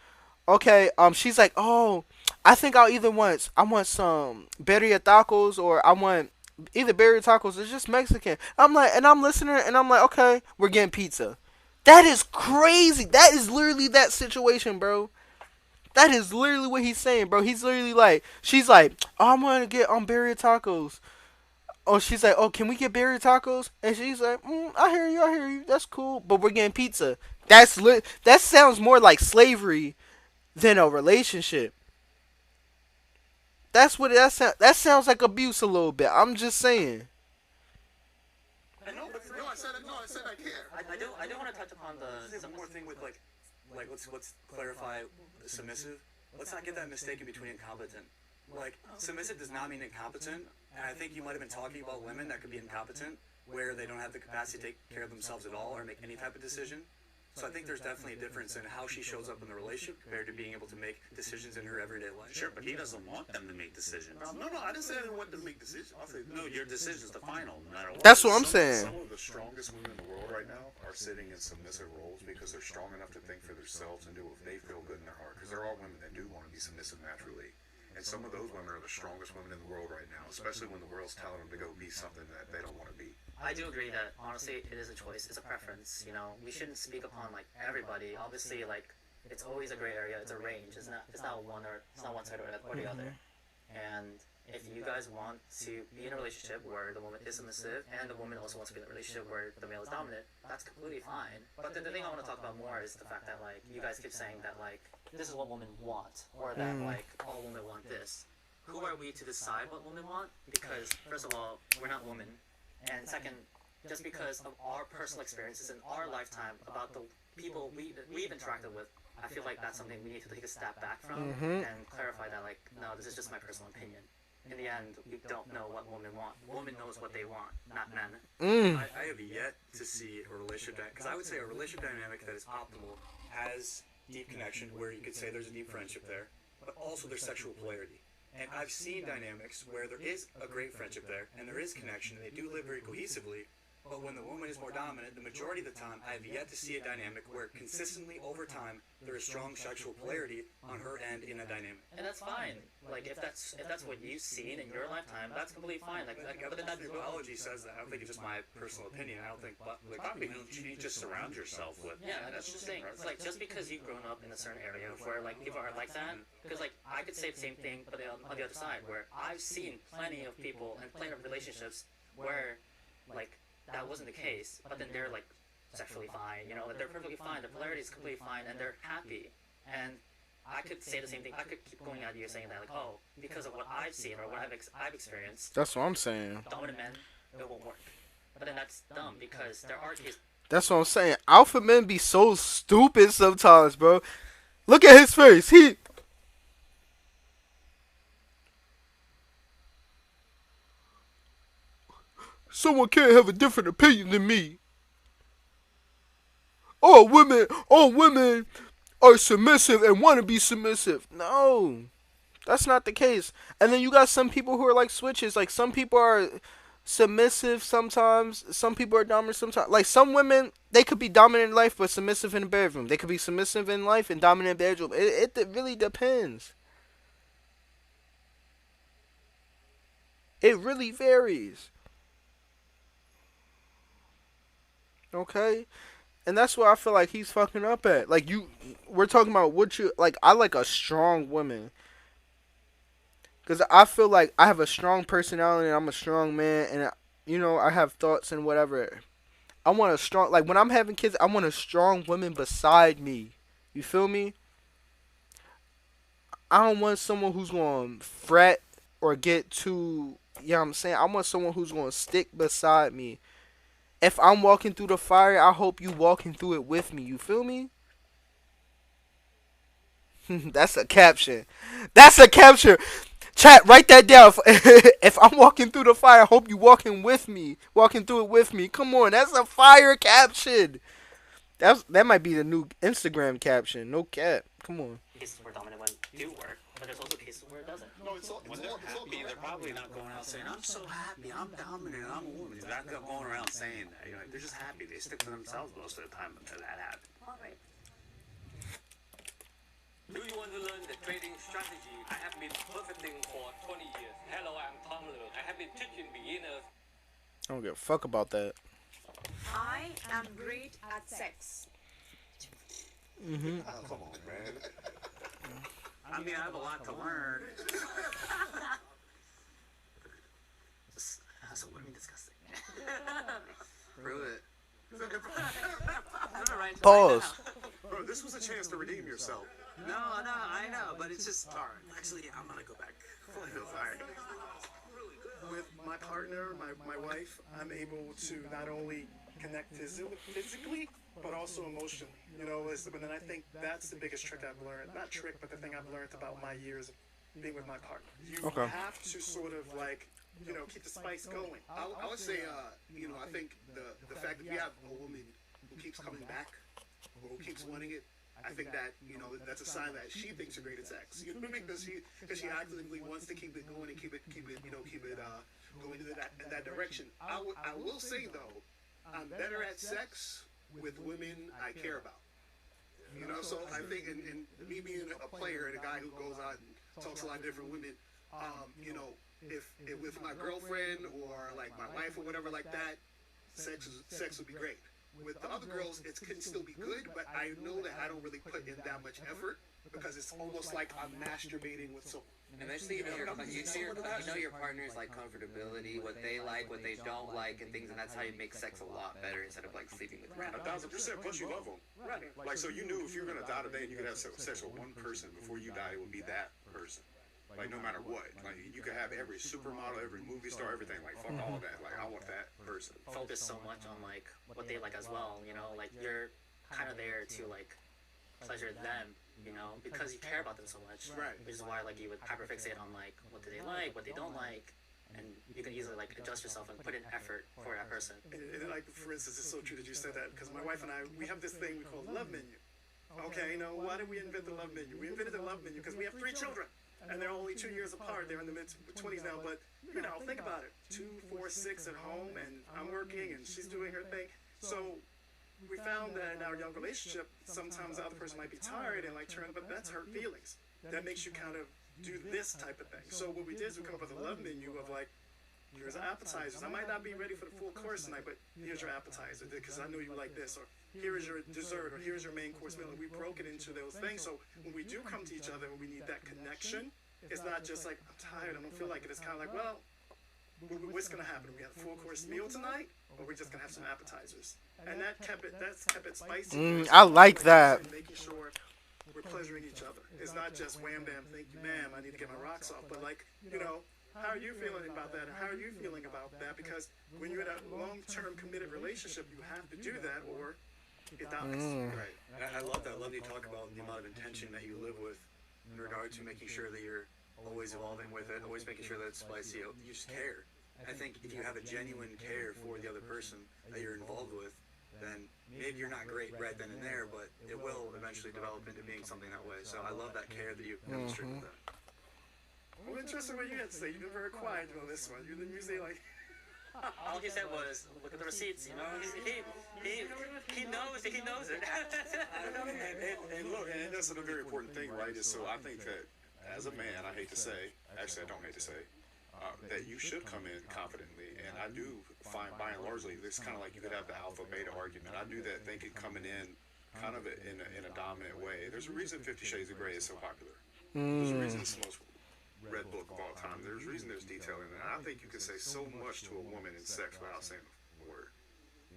Okay, she's like, oh, I think I want some birria tacos, or I want either birria tacos or just Mexican. I'm like, and I'm listening, and I'm like, okay, we're getting pizza. That is crazy. That is literally that situation, bro. That is literally what he's saying, bro. He's literally like, she's like, oh, I'm gonna get birria tacos. Oh, she's like, oh, can we get birria tacos? And she's like, I hear you. That's cool, but we're getting pizza. That sounds more like slavery than a relationship. That's what that sounds like abuse a little bit. I'm just saying. I know, but I said I care. I do want to touch upon One more thing with like let's clarify submissive. Let's not get that mistaken between incompetent. Like, submissive does not mean incompetent, and I think you might have been talking about women that could be incompetent, where they don't have the capacity to take care of themselves at all or make any type of decision. So I think there's definitely a difference in how she shows up in the relationship compared to being able to make decisions in her everyday life. Sure, but he doesn't want them to make decisions. No, I didn't say I didn't want them to make decisions. I said, no, your decision's the final, no matter what. That's what I'm saying. Some of the strongest women in the world right now are sitting in submissive roles because they're strong enough to think for themselves and do what they feel good in their heart. Because there are women that do want to be submissive naturally. And some of those women are the strongest women in the world right now, especially when the world's telling them to go be something that they don't want to be. I do agree that honestly it is a choice, it's a preference. You know, we shouldn't speak upon like everybody. Obviously, like it's always a gray area. It's a range. It's not one side or the other. And if you guys want to be in a relationship where the woman is submissive and the woman also wants to be in a relationship where the male is dominant, that's completely fine. But the thing I want to talk about more is the fact that like you guys keep saying that like this is what women want, or that like all women want this. Who are we to decide what women want? Because first of all, we're not women. And second, just because of our personal experiences in our lifetime about the people we've interacted with, I feel like that's something we need to take a step back from and clarify that, like, no, this is just my personal opinion. In the end, we don't know what women want. Women knows what they want, not men. I have yet to see a relationship because I would say a relationship dynamic that is optimal has deep connection, where you could say there's a deep friendship there, but also there's sexual polarity. And I've seen dynamics where there is a great friendship there, and there is connection, and they do live very cohesively, but when the woman is more dominant, the majority of the time, I have yet to see a dynamic where consistently over time, there is strong sexual polarity on her end in a dynamic. And that's fine. Like, if that's what you've seen in your lifetime, that's completely fine. Like, but that's biology says that. I don't think it's just my personal opinion. I don't think, but like, you just surround yourself with. Yeah, that's the thing. It's like, just because you've grown up in a certain area where, like, people are like that, because, like, I could say the same thing, but on the other side, where I've seen plenty of people and plenty of relationships where, like, that wasn't the case, but then they're, like, sexually fine, you know, they're perfectly fine, the polarity is completely fine, and they're happy. And I could say the same thing. I could keep going at you saying that, like, oh, because of what I've seen or what I've experienced. That's what I'm saying. Dominant men, it won't work. But then that's dumb because there are cases. That's what I'm saying. Alpha men be so stupid sometimes, bro. Look at his face. Someone can't have a different opinion than me. All women are submissive and want to be submissive. No, that's not the case. And then you got some people who are like switches. Like some people are submissive sometimes. Some people are dominant sometimes. Like some women, they could be dominant in life but submissive in the bedroom. They could be submissive in life and dominant in the bedroom. It really depends. It really varies. Okay? And that's where I feel like he's fucking up at. Like we're talking about what you like. I like a strong woman because I feel like I have a strong personality and I'm a strong man, and I have thoughts and whatever. I want a strong like when I'm having kids. I want a strong woman beside me. You feel me? I don't want someone who's going to fret or get too. You know what I'm saying? I want someone who's going to stick beside me. If I'm walking through the fire, I hope you walking through it with me. You feel me? That's a caption. That's a caption. Chat, write that down. If I'm walking through the fire, I hope you walking with me. Walking through it with me. Come on, that's a fire caption. That might be the new Instagram caption. No cap. Come on. Cases where dominant women do work, but there's also cases where it doesn't. No, it's all. When they're happy, they're probably not going out saying, I'm so happy, I'm dominant, I'm a woman. They're not going around saying that. They're just happy. They stick to themselves most of the time until that happens. All right. Do you want to learn the trading strategy? I have been perfecting for 20 years. Hello, I'm Tom Little. I have been teaching beginners. I don't give a fuck about that. I am great at sex. Mm-hmm. Oh, come on, man. I mean, I have a lot to learn. That's what we're discussing. Prove it. Pause. Bro, this was a chance to redeem yourself. No, I know, but it's just hard. Actually, I'm gonna go back. Sorry. With my partner, my wife, I'm able to not only connect physically, but also emotionally. And then I think that's the biggest trick I've learned. Not trick, but the thing I've learned about my years of being with my partner. You have to sort of keep the spice going. I would say, I think the fact that we have a woman who keeps coming back, or who keeps wanting it, I think that, that's a sign that she thinks you're great at sex. You know what I mean? Because she actively wants to keep it going and keep it going in that direction. I will say, though, I'm better at sex with women I care about. So I think, and me being a player and a guy who goes out and talks to a lot of different women, if with my girlfriend or like my wife or whatever like that, sex would be great. With the other girls, it can still be good, but I know that I don't really put in that much effort because it's almost like I'm masturbating with someone. Eventually, you know your partner's like comfortability, what they like, what they don't like, and things, and that's how you make sex a lot better instead of like sleeping with random. 1,000%. Plus, you love them. Right. Like, so you knew if you were gonna die today and you could have sex with one person before you die, it would be that person. Like, no matter what. Like, you could have every supermodel, every movie star, everything. Like, fuck all that. Like, I want that person. Focus so much on like what they like as well. Like you're kind of there to like pleasure them. Because you care about them so much. Right. Which is why like you would hyperfixate on like what do they like, what they don't like, and you can easily like adjust yourself and put in effort for that person. And like, for instance, it's so true that you said that because my wife and I, we have this thing we call love menu. Okay, why did we invent the love menu? We invented the love menu because we have 3 children. And they're only 2 years apart. They're in the mid-20s now. But, think about it. 2, 4, 6 at home, and I'm working, and she's doing her thing. So we found that in our young relationship, sometimes the other person might be tired and but that's hurt feelings. That makes you kind of do this type of thing. So what we did is we come up with a love menu of like, here's our appetizers. I might not be ready for the full course tonight, but here's your appetizer because I know you like this. Or here is your dessert, or here's your main course meal. And we broke it into those things. So when we do come to each other and we need that connection, it's not just like, I'm tired, I don't feel like it. It's kind of like, well, what's going to happen? We have a full course meal tonight, or we're just going to have some appetizers. And that's kept it spicy. I like that. Making sure we're pleasuring each other. It's not just wham bam, thank you ma'am, I need to get my rocks off. But like, how are you feeling about that? And how are you feeling about that? Because when you're in a long-term committed relationship, you have to do that or it dies. Right. And I love that. I love that you talk about the amount of intention that you live with in regard to making sure that you're always evolving with it, always making sure that it's spicy. You just care. I think if you have a genuine care for the other person that you're involved with, then maybe you're not great right then and there, but it will eventually develop into being something that way. So I love that care that you demonstrate with that. I'm interested in what you had to say. You've been very quiet on this one. You're usually like. All he said was, look at the receipts, you know? He knows it. And look, and that's a very important thing, right? Is so I think that as a man, I hate to say, actually I don't hate to say, that you should come in confidently. And I do find, by and largely, it's kind of like you could have the alpha beta argument. I do that thinking coming in kind of in a dominant way. There's a reason 50 Shades of Grey is so popular. There's a reason it's the most read book of all time. There's a reason there's detail in it. I think you can say so much to a woman in sex without saying a word.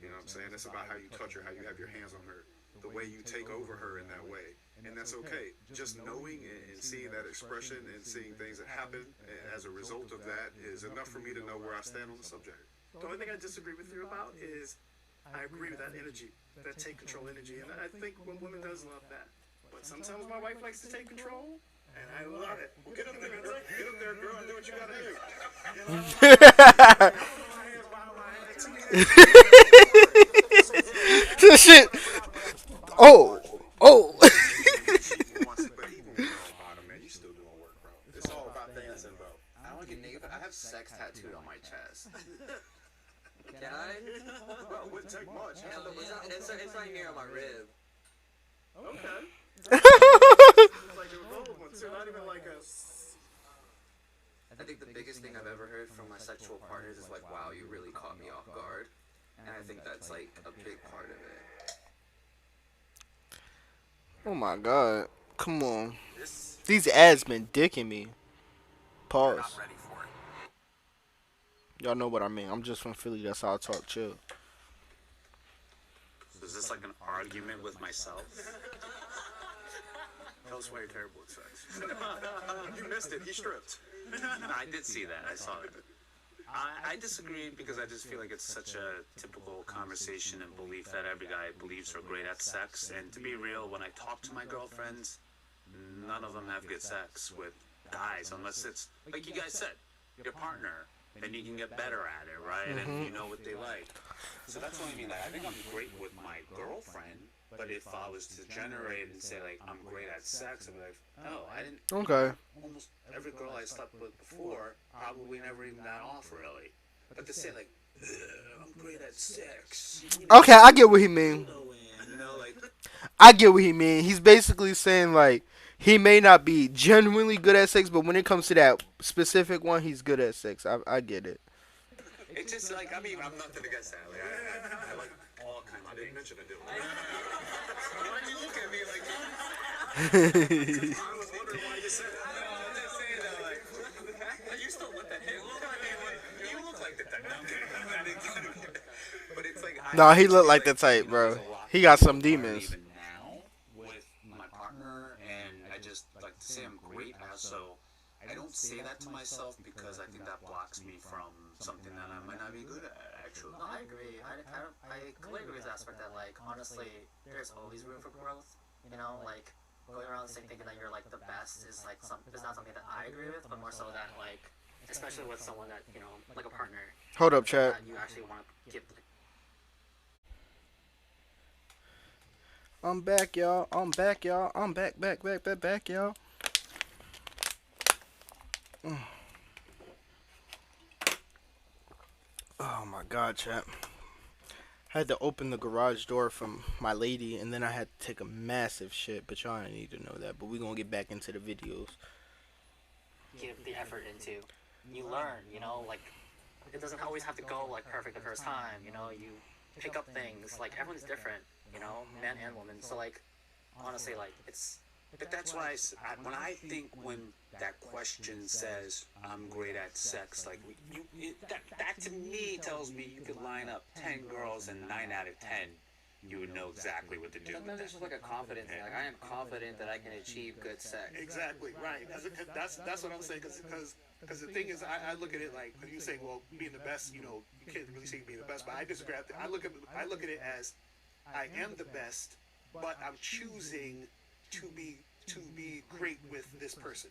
You know what I'm saying? It's about how you touch her, how you have your hands on her, the way you take over her in that way. And that's okay. Just knowing and seeing that expression and seeing things that happen as a result of that is enough for me to know where I stand on the subject. The only thing I disagree with you about is I agree with that energy, that take control energy. And I think one woman does love that. But sometimes my wife likes to take control. And I love it. Well, get up there, girl. Get up there, girl, and do what you gotta do. This shit. Oh. But even man, you still doing work, bro. It's all about dancing, bro. I don't want to get negative. I have sex tattooed on my chest. Can I? Bro, it wouldn't take much. It's right here on my rib. Okay. It's like a remote one, too. Not even like a. I think the biggest thing I've ever heard from my sexual partners is like, wow, you really caught me off guard. And I think that's like a big part of it. Oh my god. Come on. These ads been dicking me. Pause. Y'all know what I mean. I'm just from Philly. That's how I talk. Chill. Is this like an argument with myself? Tell us why you're terrible at sex. You missed it. He stripped. I did see that. I saw it. I disagree because I just feel like it's such a typical conversation and belief that every guy believes they're great at sex. And to be real, when I talk to my girlfriends, none of them have good sex with guys unless it's, like you guys said, your partner. Then you can get better at it, right? And you know what they like. So that's what I mean. Like, I think I'm great with my girlfriend, but if I was to generate and say, like, I'm great at sex, I'd be like, oh, I didn't. Okay. Almost every girl I slept with before probably never even got off, really. But to say, like, I'm great at sex. Okay, I get what he mean. You know, like, I get what he mean. He's basically saying, like, he may not be genuinely good at sex, but when it comes to that specific one, he's good at sex. I get it. it's just like, I mean, I'm nothing against that. Like, I like all kinds of things. Mention a deal. Why do you look at me like I was wondering why you said it. I'm just saying that, like, you still look at him. You look like the type. But it's like, Nah, he look like the type, bro. He got some demons. Even now with my partner, and I just like to say I'm great. I don't say that to myself because I think that blocks me from something that I might not be good at, actually. No, I agree. I completely agree with the aspect that, like, honestly, there's always room for growth. You know, like, going around thinking that you're, like, the best is, like, is not something that I agree with, but more so that, like, especially with someone that, you know, like a partner. Hold up, chat. That you actually want to give, like, I'm back, y'all. I'm back, y'all. I'm back, y'all. Oh my god, chat. I had to open the garage door from my lady, and then I had to take a massive shit, but y'all didn't need to know that. But we're gonna get back into the videos. give the effort into. You learn, you know, like, it doesn't always have to go, like, perfect the first time, you know, you pick up things, like, everyone's different, you know, man and woman, so, like, honestly, like, it's... But that's why when I think when that question says I'm great at sex, like that to me tells me you could line up 10 girls and 9 out of 10 you would know exactly what to do. Sometimes it's just like a confidence thing. Like, I am confident that I can achieve good sex. Exactly, right. That's what I'm saying, because the thing is, I look at it like, when you say, well, being the best, you know, you can't really say being the best, but I disagree. I look at it as, I am the best, but I'm choosing to be great with this person.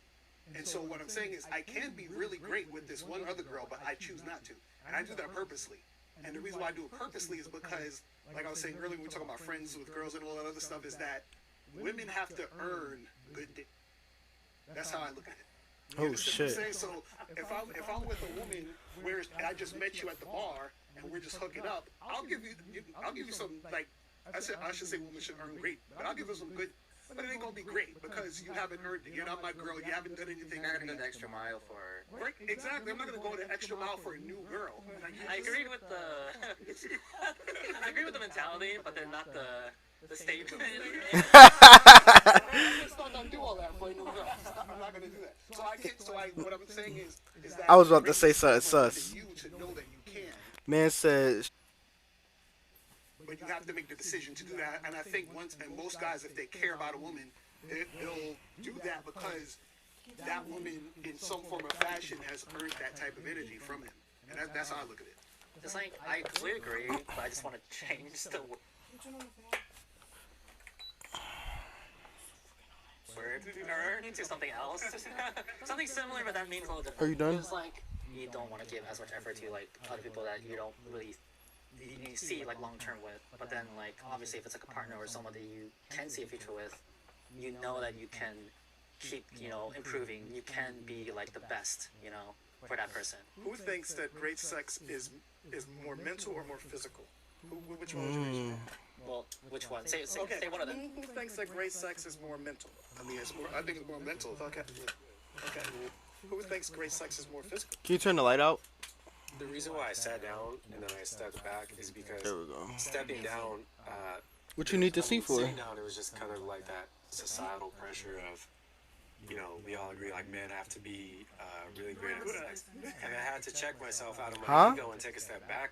And so what I'm saying is I can be really great with this one other girl, but I choose not to. And I do that purposely. And the reason why I do it purposely is because, like I was saying earlier when we talk about friends with girls and all that other stuff, is that women have to earn good dick. That's how I look at it. You Oh understand what I'm shit. saying? So if I'm with a woman where I just met you at the bar and we're just hooking up, I'll give you some, like I should say women should earn great, but I'll give you some good. But it ain't gonna be great because you haven't earned it. You're not my girl. You haven't done anything. You're not gonna go the extra mile for. Right, exactly. I'm not gonna go the extra mile for a new girl. Like, I agree with the. I agree with the mentality, but then not the statement. I'm not gonna do all that for a new girl. I'm not gonna do that. What I'm saying is that I was about to say something sus. you to know that you can. Man said, But you have to make the decision to do that. And I think most guys, if they care about a woman, they'll do that because that woman, in some form or fashion, has earned that type of energy from him. And that's how I look at it. It's like I completely agree, but I just want to change the word earn into something else. Something similar, but that means a little different. Are you done? It's like you don't want to give as much effort to like other people that you don't really you see like long term with. But then like obviously if it's like a partner or someone that you can see a future with, you know that you can keep improving. You can be like the best for that person. Who thinks that great sex is more mental or more physical? Which one would you reach? Well, which one? Say one of them. Who thinks that great sex is more mental? I mean, I think it's more mental. Okay. Okay. Who thinks great sex is more physical? can you turn the light out? The reason why I sat down and then I stepped back is because There we go. stepping down. What you need to see for? Sitting down, it was just kind of like that societal pressure of, we all agree like men have to be really great at sex, and I had to check myself out of my ego and take a step back.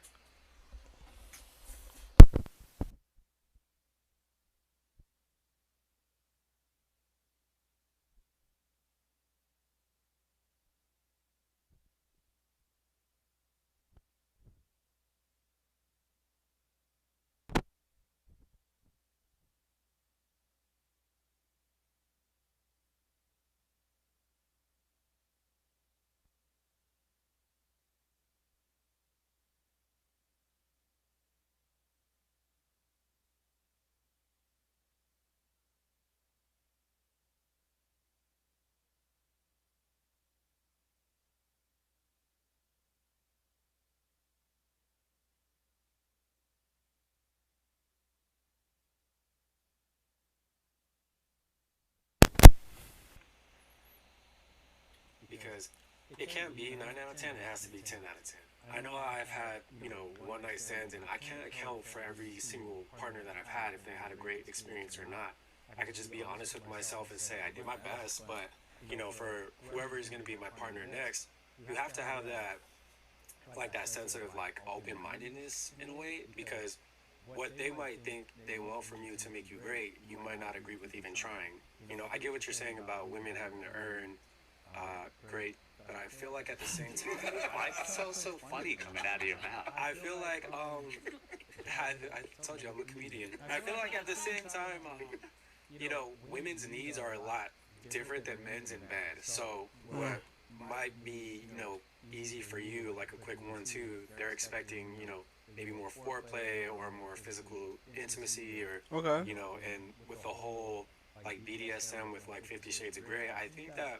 Because it can't be 9 out of 10, it has to be 10 out of 10. I know I've had, one night stands, and I can't account for every single partner that I've had if they had a great experience or not. I could just be honest with myself and say I did my best, but, for whoever is going to be my partner next, you have to have that, like that sense of like open-mindedness in a way, because what they might think they want from you to make you great, you might not agree with even trying. I get what you're saying about women having to earn great, but I feel like at the same time, Why is it so funny coming out of your mouth? I feel like I told you I'm a comedian. I feel like at the same time, women's needs are a lot different than men's in bed. So what might be easy for you, like a quick 1-2, they're expecting maybe more foreplay or more physical intimacy, or Okay. And with the whole like BDSM with like 50 Shades of Grey, I think that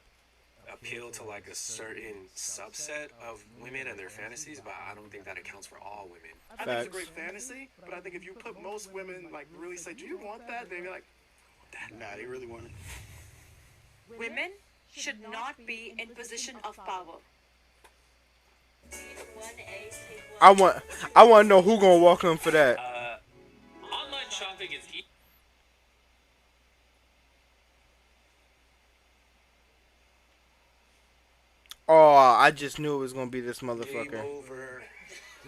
appeal to like a certain subset of women and their fantasies, but I don't think that accounts for all women. I think it's a great fantasy, but I think if you put most women like really say, "Do you want that?" They'd be like, Nah, they really want it. Women should not be in position of power. I want to know who gonna walk in for that. Online shopping is Oh, I just knew it was gonna be this Game motherfucker. over.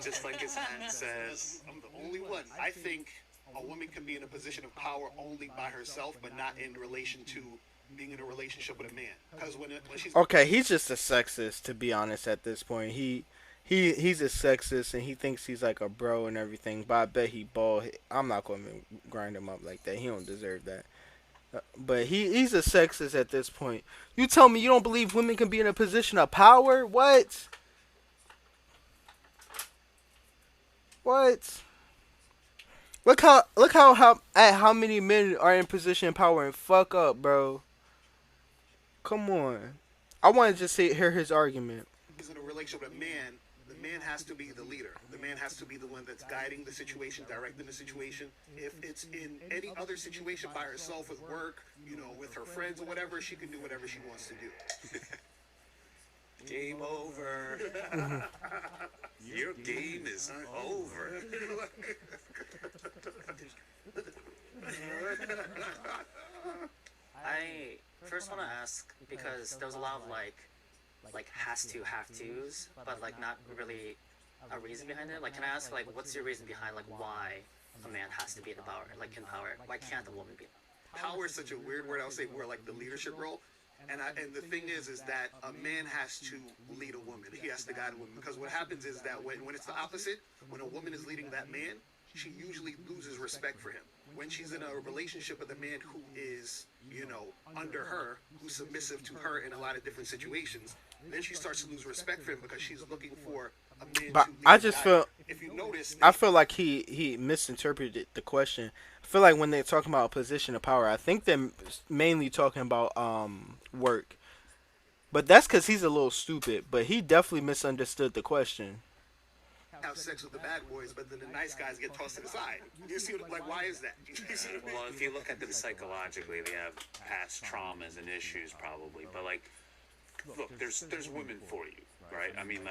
Just like his hand says. I'm the only one. I think a woman can be in a position of power only by herself, but not in relation to being in a relationship with a man. Because when she's Okay, he's just a sexist, to be honest. At this point, he's a sexist, and he thinks he's like a bro and everything. But I bet he bald. I'm not gonna grind him up like that. He don't deserve that. But he's a sexist at this point. You tell me you don't believe women can be in a position of power? What? What? Look how at how many men are in position of power and fuck up, bro. Come on. I want to just hear his argument. He's in a relationship with a man. The man has to be the leader. The man has to be the one that's guiding the situation, directing the situation. If it's in any other situation by herself with work, with her friends or whatever, she can do whatever she wants to do. Game over. Your game is over. I first want to ask because there was a lot of like has to, have tos, but like not really a reason behind it. Like, can I ask what's your reason behind why a man has to be in the power, in power? Why can't a woman be? Power is such a weird word. I would say more like the leadership role. And the thing is that a man has to lead a woman. He has to guide a woman. Because what happens is that when it's the opposite, when a woman is leading that man, she usually loses respect for him. When she's in a relationship with a man who is, under her, who's submissive to her in a lot of different situations, then she starts to lose respect for him because she's looking for a man But to lead I and just guide. feel If you notice, I feel like he misinterpreted the question. I feel like when they're talking about position of power, I think they're mainly talking about work. But that's because he's a little stupid. But he definitely misunderstood the question. have sex with the bad boys, but then the nice guys get tossed to the side. You see, why is that? Well, if you look at them psychologically, they have past traumas and issues probably. But look, there's women for you, right? I mean,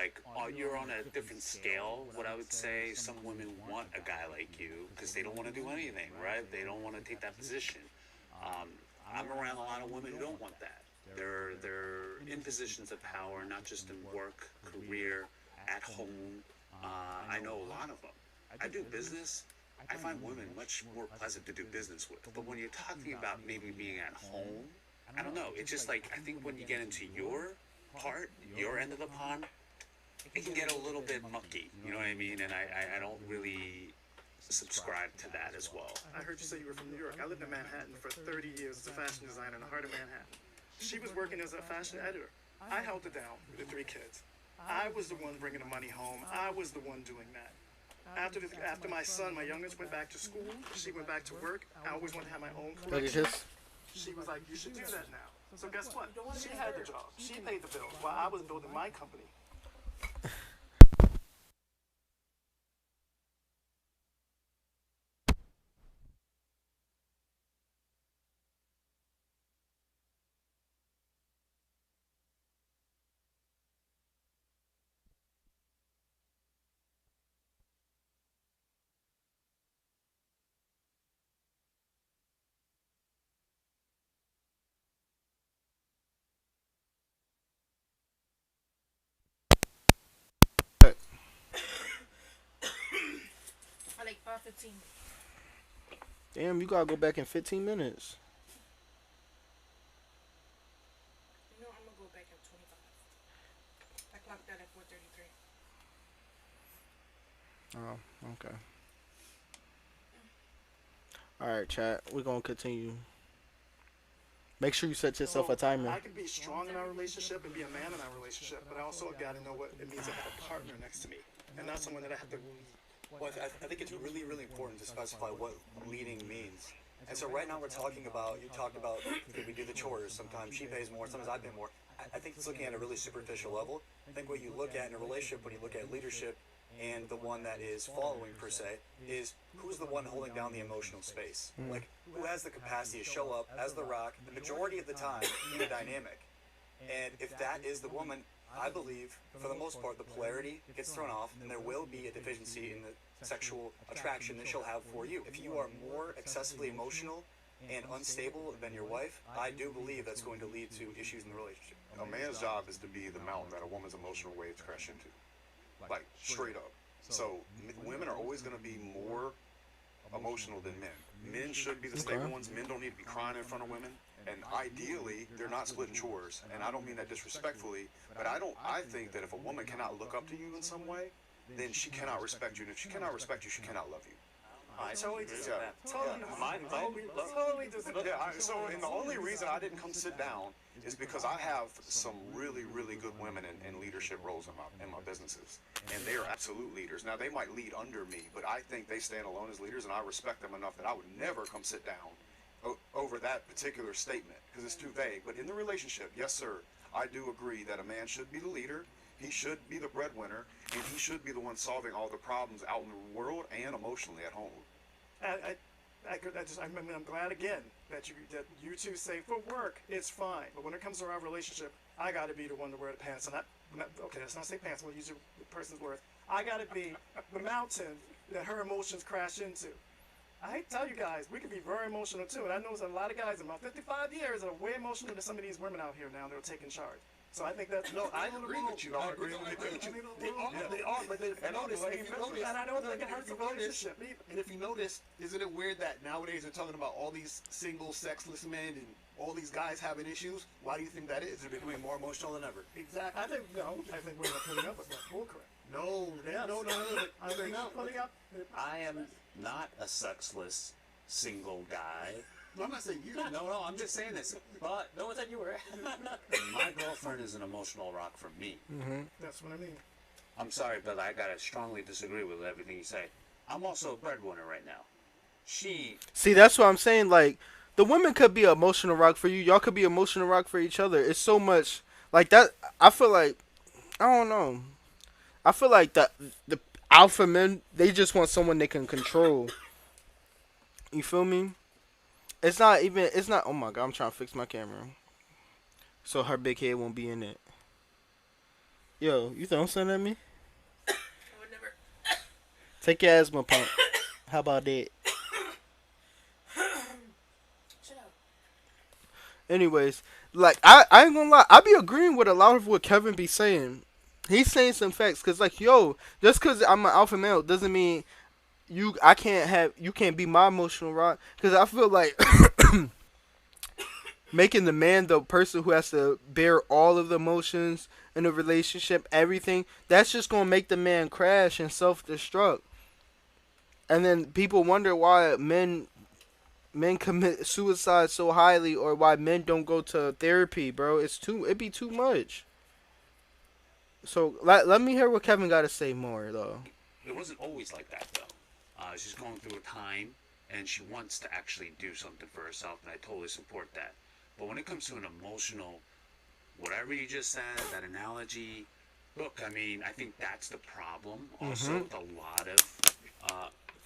you're on a different scale. What I would say, some women want a guy like you because they don't want to do anything, right? They don't want to take that position. I'm around a lot of women who don't want that. They're in positions of power, not just in work, career, at home. I know a lot of them. I do business. I find women much more pleasant to do business with. But when you're talking about maybe being at home, I don't know. It's just I think when you get into your part, your end of the pond, it can get a little bit mucky. You know what I mean? And I don't really subscribe to that as well. I heard you say you were from New York. I lived in Manhattan for 30 years as a fashion designer in the heart of Manhattan. She was working as a fashion editor. I held it down with the 3 kids. I was the one bringing the money home. I was the one doing that. After my son, my youngest, went back to school, she went back to work. I always wanted to have my own collection. She was like, you should do that now. So guess what? She had the job. She paid the bills while I was building my company. I like 5:15. Damn, you gotta go back in 15 minutes. No, I'm gonna go back at 25. I clocked that at 4:33. Oh, okay. Alright, chat. We're gonna continue. Make sure you set yourself a timer. I can be strong in our relationship and be a man in our relationship, but I also got to know what it means to have a partner next to me, and not someone that I have to. Well, I think it's really, really important to specify what leading means. And so right now we're talking about, you talked about, okay, we do the chores, sometimes she pays more, sometimes I pay more. I think it's looking at a really superficial level. I think what you look at in a relationship, when you look at leadership and the one that is following per se, is who's the one holding down the emotional space. Like, who has the capacity to show up as the rock the majority of the time in a dynamic. And if that is the woman, I believe, for the most part, the polarity gets thrown off, and there will be a deficiency in the sexual attraction that she'll have for you. If you are more excessively emotional and unstable than your wife, I do believe that's going to lead to issues in the relationship. A man's job is to be the mountain that a woman's emotional waves crash into. Like, straight up. So, women are always going to be more emotional than men. Men should be the stable ones. Men don't need to be crying in front of women. And ideally, they're not splitting chores. And I don't mean that disrespectfully, but I think that if a woman cannot look up to you in some way, then she cannot respect you. And if she cannot respect you, she cannot love you. I Totally disagree with disagree. that. Totally disagree. And the only reason I didn't come sit down is because I have some really, really good women in leadership roles in my businesses, and they are absolute leaders. Now they might lead under me, but I think they stand alone as leaders, and I respect them enough that I would never come sit down over that particular statement because it's too vague. But in the relationship, yes, sir, I do agree that a man should be the leader. He should be the breadwinner, and he should be the one solving all the problems out in the world and emotionally at home. I'm glad again that you two say for work it's fine, but when it comes to our relationship, I got to be the one to wear the pants. And okay, let's not say pants. We'll use your person's word. I got to be the mountain that her emotions crash into. I tell you guys, we can be very emotional too, and I know there's a lot of guys in my 55 years that are way emotional than some of these women out here now that are taking charge. So I think that I agree with you. I agree with you. They are, but if you notice, and I don't think it hurts the relationship either. And if you notice, isn't it weird that nowadays they're talking about all these single, sexless men and all these guys having issues? Why do you think that is? They're becoming more emotional than ever. Exactly. I think women are putting up with that bullcrap. No. They're not putting up. I am not a sexless single guy. No, I'm not saying you. No, I'm just saying this. But No one said you were. my girlfriend is an emotional rock for me. That's what I mean. I'm sorry, but I gotta strongly disagree with everything you say. I'm also a breadwinner right now. See, that's what I'm saying. Like, the women could be an emotional rock for you. Y'all could be emotional rock for each other. It's so much like that. I feel like, I don't know. I feel like the alpha men, they just want someone they can control. You feel me? It's not. Oh my god, I'm trying to fix my camera so her big head won't be in it. Yo, you throwing something at me? I would never. Take your asthma pump. How about that? Shut up. Anyways, like, I ain't gonna lie. I be agreeing with a lot of what Kevin be saying. He's saying some facts. Cause like, yo, just cause I'm an alpha male doesn't mean you can't be my emotional rock. Cause I feel like making the man the person who has to bear all of the emotions in a relationship, everything, that's just gonna make the man crash and self-destruct. And then people wonder why men commit suicide so highly, or why men don't go to therapy, bro. It'd be too much. So let me hear what Kevin got to say more, though. It wasn't always like that, though. She's going through a time, and she wants to actually do something for herself, and I totally support that. But when it comes to an emotional, whatever you just said, that analogy, look, I mean, I think that's the problem. Also, with a lot of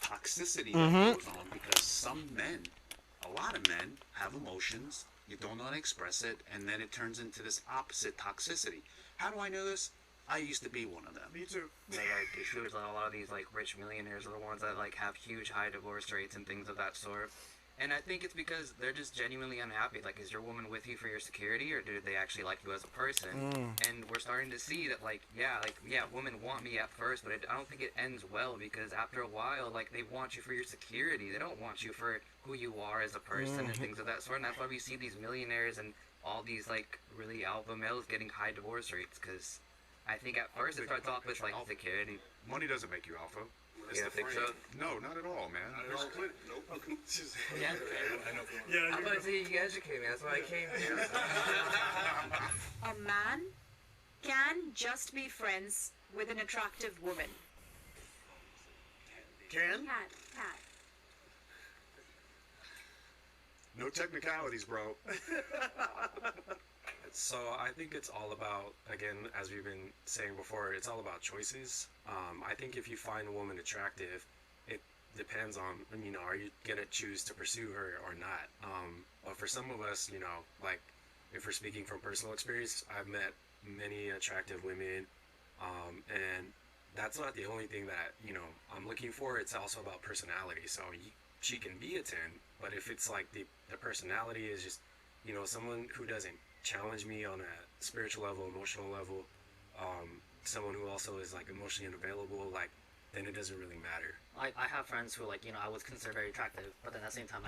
toxicity that goes on, because a lot of men have emotions, you don't know how to express it, and then it turns into this opposite toxicity. How do I know this? I used to be one of them. Me too. Like issues, a lot of these like rich millionaires are the ones that like have huge high divorce rates and things of that sort. And I think it's because they're just genuinely unhappy. Like, is your woman with you for your security, or do they actually like you as a person? And we're starting to see that, women want me at first, but I don't think it ends well, because after a while, like, they want you for your security. They don't want you for who you are as a person and things of that sort. And that's why we see these millionaires and all these, like, really alpha males getting high divorce rates, because I think at first it starts off with, like, security. Money doesn't make you alpha. You don't think so? No, not at all, man. I'm about to say you educate me. That's why I came here. A man can just be friends with an attractive woman. Can? Can. No technicalities, bro. So I think it's all about, again, as we've been saying before, it's all about choices. I think if you find a woman attractive, it depends on, are you going to choose to pursue her or not? But for some of us, like, if we're speaking from personal experience, I've met many attractive women, and that's not the only thing that, I'm looking for. It's also about personality. So she can be a 10, but if it's like the personality is just, someone who doesn't challenge me on a spiritual level, emotional level, someone who also is like emotionally unavailable, like, then it doesn't really matter. I have friends who, like, I would consider very attractive, but then at the same time,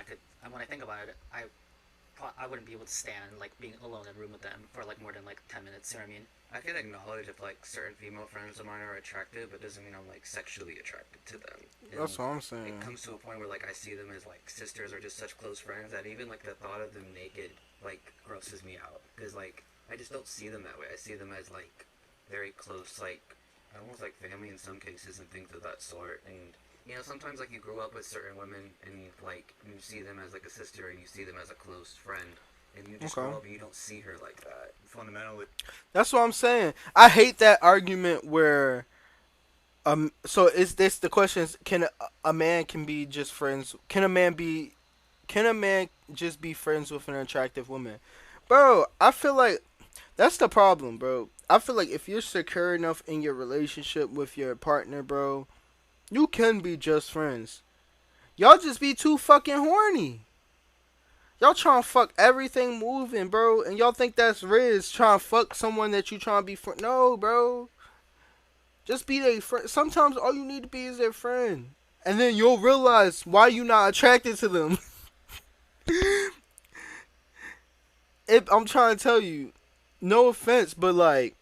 when I think about it, I I wouldn't be able to stand like being alone in a room with them for like more than like 10 minutes. You know what I mean? I can acknowledge if like certain female friends of mine are attractive, but doesn't mean I'm like sexually attracted to them. And That's what I'm saying. It comes to a point where like I see them as like sisters or just such close friends that even like the thought of them naked like grosses me out because like I just don't see them that way. I see them as like very close, like almost like family in some cases and things of that sort. And you know, sometimes like you grow up with certain women and like you see them as like a sister and you see them as a close friend. And you just grow up and you don't see her like that. Fundamentally, That's what I'm saying. I hate that argument where so is this the question is can a man can be just friends can a man just be friends with an attractive woman? Bro, I feel like that's the problem, bro. I feel like if you're secure enough in your relationship with your partner, bro, you can be just friends. Y'all just be too fucking horny. Y'all trying to fuck everything moving, bro, and y'all think that's Riz trying to fuck someone that you trying to be friend. No, bro. Just be their friend. Sometimes all you need to be is their friend, and then you'll realize why you not attracted to them. I'm trying to tell you, no offense, but like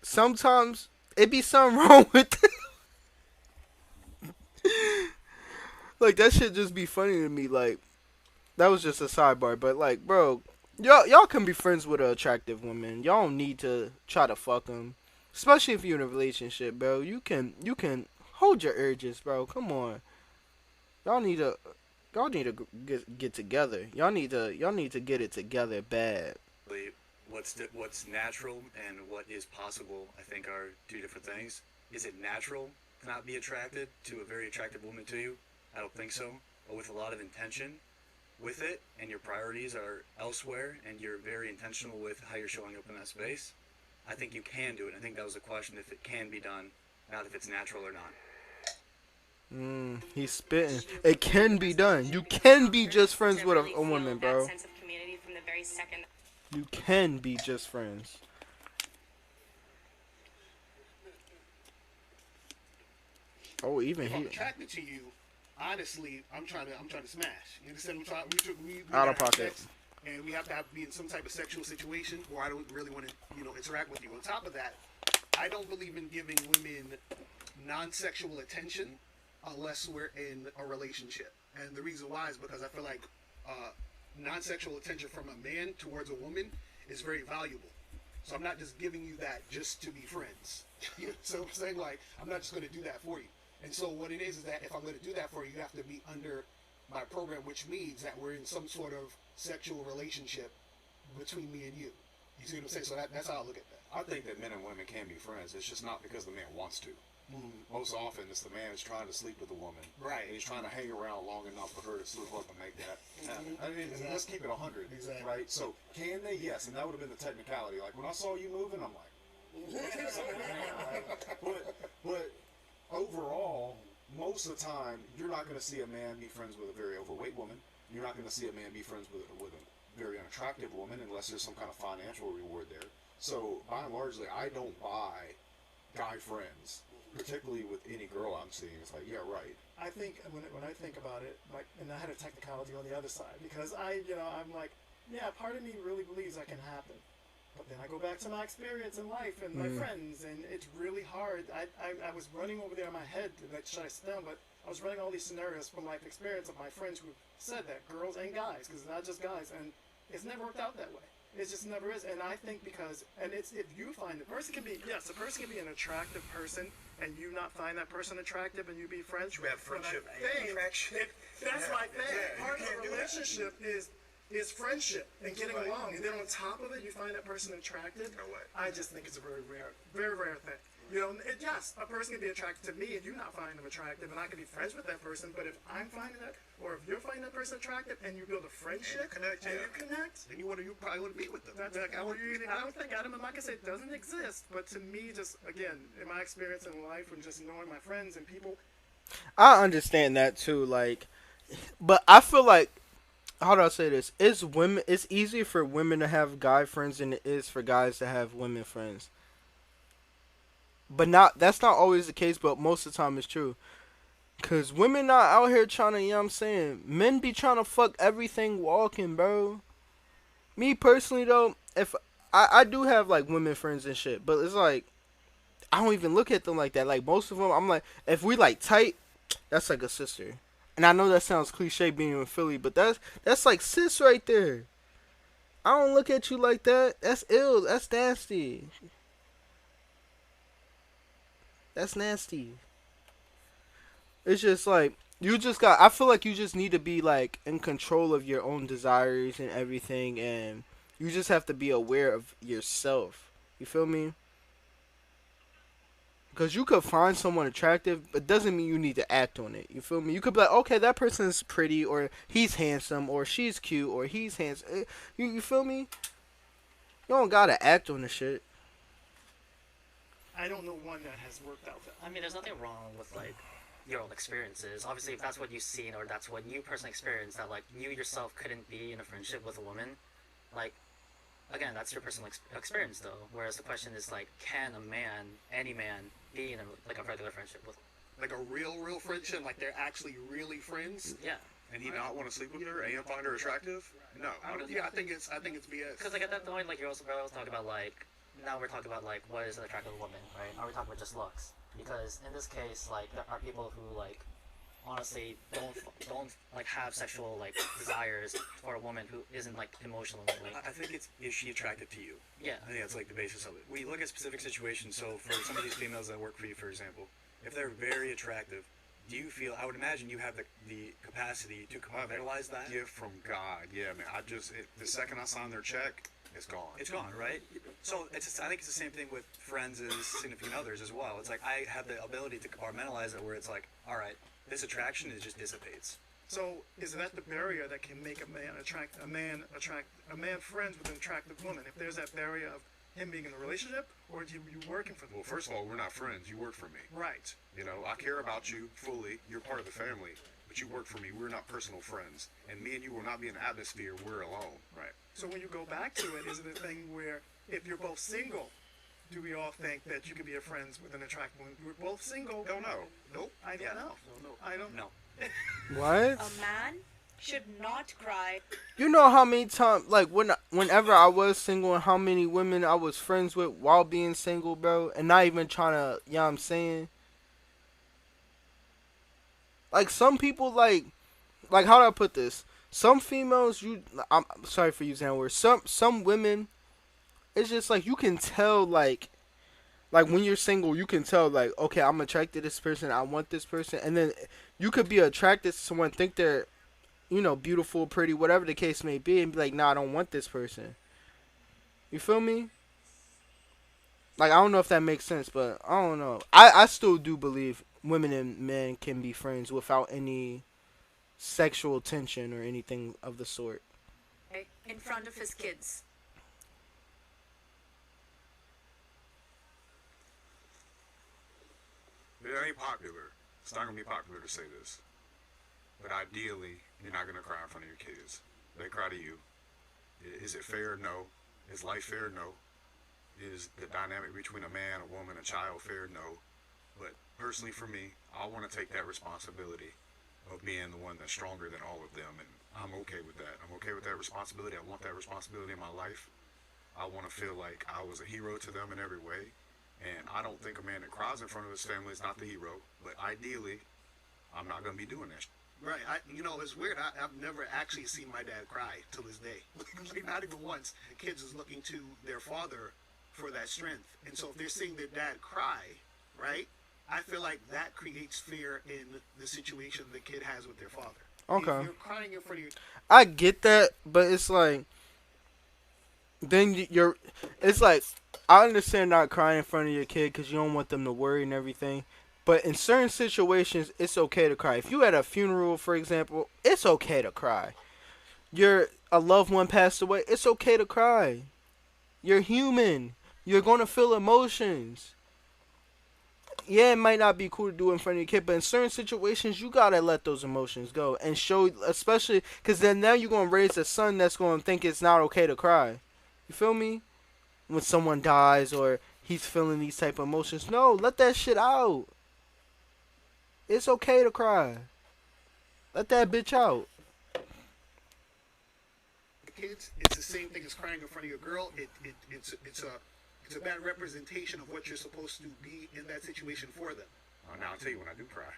sometimes it be something wrong with it. Like that shit just be funny to me. Like that was just a sidebar, but like, bro, y'all can be friends with an attractive woman. Y'all don't need to try to fuck them, especially if you're in a relationship, bro. You can hold your urges, bro. Come on, y'all need to get together. Y'all need to get it together bad. What's natural and what is possible, I think, are two different things. Is it natural to not be attracted to a very attractive woman to you? I don't think so. But with a lot of intention with it, and your priorities are elsewhere, and you're very intentional with how you're showing up in that space, I think you can do it. I think that was the question, if it can be done, not if it's natural or not. He's spitting. It can be done. You can be just friends with a woman, bro. You can be just friends. Oh, even if I'm he attracted to you, honestly, I'm trying to smash. You understand? We out of pocket. Sex, and we have to be in some type of sexual situation where I don't really want to, interact with you. On top of that, I don't believe in giving women non-sexual attention unless we're in a relationship. And the reason why is because I feel like non-sexual attention from a man towards a woman is very valuable. So I'm not just giving you that just to be friends. So I'm saying, like, I'm not just going to do that for you. And so what it is that if I'm going to do that for you, you have to be under my program, which means that we're in some sort of sexual relationship between me and you. You see what I'm saying? So that's how I look at that. I think that men and women can be friends. It's just not because the man wants to. Most often, it's the man is trying to sleep with the woman. Right. And he's trying to hang around long enough for her to slip up and make that happen. I mean, let's keep it 100. Exactly. Right? So, can they? Yes. And that would have been the technicality. Like, when I saw you moving, I'm like, but overall, most of the time, you're not going to see a man be friends with a very overweight woman. You're not going to see a man be friends with a very unattractive woman unless there's some kind of financial reward there. So, by and largely, I don't buy guy friends, particularly with any girl I'm seeing. It's like, yeah, right. I think when I think about it, like, and I had a technicality on the other side because I'm like, yeah, part of me really believes that can happen. But then I go back to my experience in life and my friends, and it's really hard. I was running over there in my head to like shut it down, but I was running all these scenarios from life experience of my friends who said that, girls and guys, because it's not just guys, and it's never worked out that way. It just never is. And I think it's if you find a person can be an attractive person, and you not find that person attractive, and you be friends. You have friendship. That's my thing. Part of the relationship is friendship and getting along, and then on top of it, you find that person attractive. I just think it's a very rare thing. Yes, a person can be attracted to me and you not find them attractive, and I can be friends with that person. But if I'm finding that, or if you're finding that person attractive, and you build a friendship, and you connect, then you probably want to be with them. I don't think Adam and Micah say it doesn't exist, but to me, just again, in my experience in life and just knowing my friends and people, I understand that too. Like, but I feel like, how do I say this? It's easier for women to have guy friends than it is for guys to have women friends. But that's not always the case, but most of the time it's true. Cause women not out here trying to, you know what I'm saying? Men be trying to fuck everything walking, bro. Me personally though, if I do have like women friends and shit, but it's like I don't even look at them like that. Like most of them, I'm like, if we like tight, that's like a sister. And I know that sounds cliche being in Philly, but that's like sis right there. I don't look at you like that. That's ill. That's nasty. That's nasty. It's just like you just got. I feel like you just need to be like in control of your own desires and everything, and you just have to be aware of yourself. You feel me? Because you could find someone attractive, but doesn't mean you need to act on it. You feel me? You could be like, okay, that person's pretty, or he's handsome, or she's cute, or he's handsome. You feel me? You don't gotta act on the shit. I don't know one that has worked out that. I mean, there's nothing wrong with like your own experiences. Obviously, if that's what you've seen or that's what you personally experienced, that like you yourself couldn't be in a friendship with a woman, like again, that's your personal experience though. Whereas the question is like, can a man, any man, be in like a regular friendship with? Like a real friendship, like they're actually really friends. Yeah. And he not want to sleep with her and find her attractive? No. I think it's BS. Because like at that point, like you're also talking about like now we're talking about like what is an attractive woman, right? Are we talking about just looks? Because in this case, like there are people who like honestly don't like have sexual like desires for a woman who isn't like emotionally. I think it's, is she attractive to you? Yeah. I think that's like the basis of it. We look at specific situations. So for some of these females that work for you, for example, if they're very attractive, do you feel? I would imagine you have the capacity to compartmentalize that. Gift from God. Yeah, man. The second I sign their check, it's gone. It's gone, right? So I think it's the same thing with friends and significant others as well. It's like I have the ability to compartmentalize it, where it's like, all right, this attraction just dissipates. So is that the barrier that can make a man friends with an attractive woman? If there's that barrier of him being in a relationship, or are you working for them? Well, first of all, we're not friends. You work for me. Right. You know, I care about you fully. You're part of the family, but you work for me. We're not personal friends, and me and you will not be in an atmosphere. We're alone. Right. So when you go back to it, is it a thing where if you're both single, do we all think that you could be friends with an attractive woman? We're both single. Don't know. Nope. I don't know. I don't know. What? A man should not cry. You know how many times, like whenever I was single, and how many women I was friends with while being single, bro, and not even trying to, you know what I'm saying? Like some people, like how do I put this? Some females, I'm sorry for using that word. Some women, it's just like you can tell, like when you're single, you can tell, like, okay, I'm attracted to this person, I want this person, and then you could be attracted to someone, think they're, you know, beautiful, pretty, whatever the case may be, and be like, nah, I don't want this person. You feel me? Like, I don't know if that makes sense, but I don't know. I still do believe women and men can be friends without any sexual tension or anything of the sort. In front of his kids. It ain't popular. It's not going to be popular to say this. But ideally, you're not going to cry in front of your kids. They cry to you. Is it fair? No. Is life fair? No. Is the dynamic between a man, a woman, a child fair? No. But personally for me, I want to take that responsibility of being the one that's stronger than all of them. And I'm okay with that. I'm okay with that responsibility. I want that responsibility in my life. I want to feel like I was a hero to them in every way. And I don't think a man that cries in front of his family is not the hero. But ideally, I'm not going to be doing that. Right. It's weird. I've never actually seen my dad cry till this day. Like, not even once. The kids is looking to their father for that strength. And so if they're seeing their dad cry, right, I feel like that creates fear in the situation the kid has with their father. Okay. If you're crying in front of your... I get that, but it's like, then it's like, I understand not crying in front of your kid because you don't want them to worry and everything. But in certain situations, it's okay to cry. If you at a funeral, for example, it's okay to cry. A loved one passed away, it's okay to cry. You're human. You're going to feel emotions. Yeah, it might not be cool to do it in front of your kid, but in certain situations, you got to let those emotions go. And show, especially, because then now you're going to raise a son that's going to think it's not okay to cry. You feel me? When someone dies or he's feeling these type of emotions. No, let that shit out. It's okay to cry. Let that bitch out. Kids, it's the same thing as crying in front of your girl. It's a bad representation of what you're supposed to be in that situation for them. Now I'll tell you when I do cry.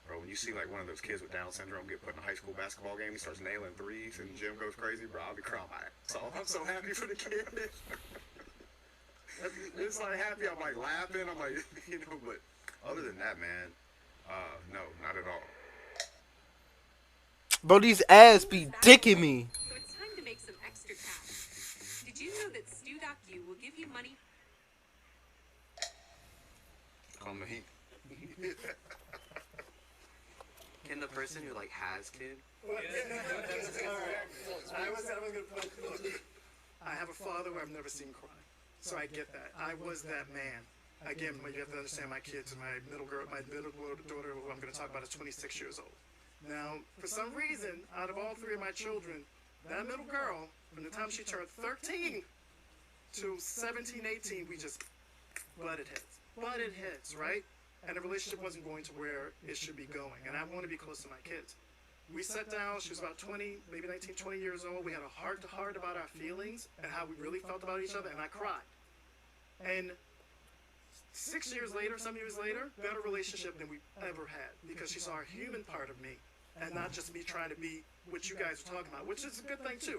Bro, when you see like one of those kids with Down syndrome get put in a high school basketball game, he starts nailing threes and the gym goes crazy, bro, I'll be crying. So I'm so happy for the kid. It's like happy, I'm like laughing, I'm like, but other than that, man, no, not at all. Bro, these ass be dicking me. So it's time to make some extra cash. Did you know that Stew.U will give you money? Call me heat. Can the person who like has kids? I have a father who I've never seen cry, so I get that. I was that man. Again, you have to understand my kids and my middle daughter, who I'm going to talk about, is 26 years old. Now, for some reason, out of all three of my children, that middle girl, from the time she turned 13 to 17, 18, we just butted heads, right? And the relationship wasn't going to where it should be going. And I want to be close to my kids. We sat down, she was about 20, maybe 19, 20 years old. We had a heart-to-heart about our feelings and how we really felt about each other, and I cried. And 6 years later, some years later, better relationship than we ever had, because she saw a human part of me and not just me trying to be what you guys are talking about, which is a good thing too.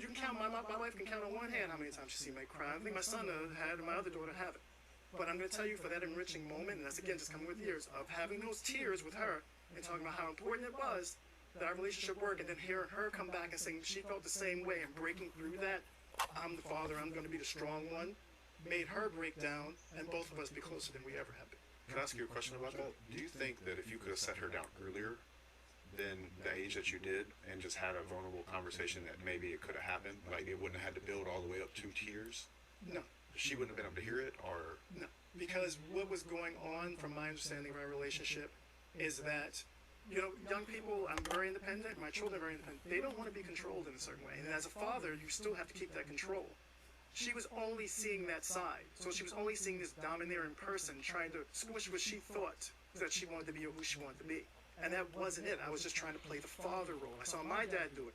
You can count, my wife can count on one hand how many times she's seen me cry. I think my son had and my other daughter haven't. But I'm going to tell you, for that enriching moment, and that's again just coming with years, of having those tears with her and talking about how important it was that our relationship worked, and then hearing her come back and saying she felt the same way and breaking through that, I'm the father, I'm going to be the strong one, made her break down, and both of us be closer than we ever have been. Can I ask you a question about that? Do you think that if you could have set her down earlier than the age that you did and just had a vulnerable conversation, that maybe it could have happened? Like it wouldn't have had to build all the way up to tears? No. She wouldn't have been able to hear it, or? No, because what was going on, from my understanding of our relationship, is that, you know, young people, I'm very independent, my children are very independent, they don't want to be controlled in a certain way, and as a father, you still have to keep that control. She was only seeing that side, so she was only seeing this domineering person trying to squish what she thought that she wanted to be or who she wanted to be, and that wasn't it. I was just trying to play the father role. I saw my dad do it,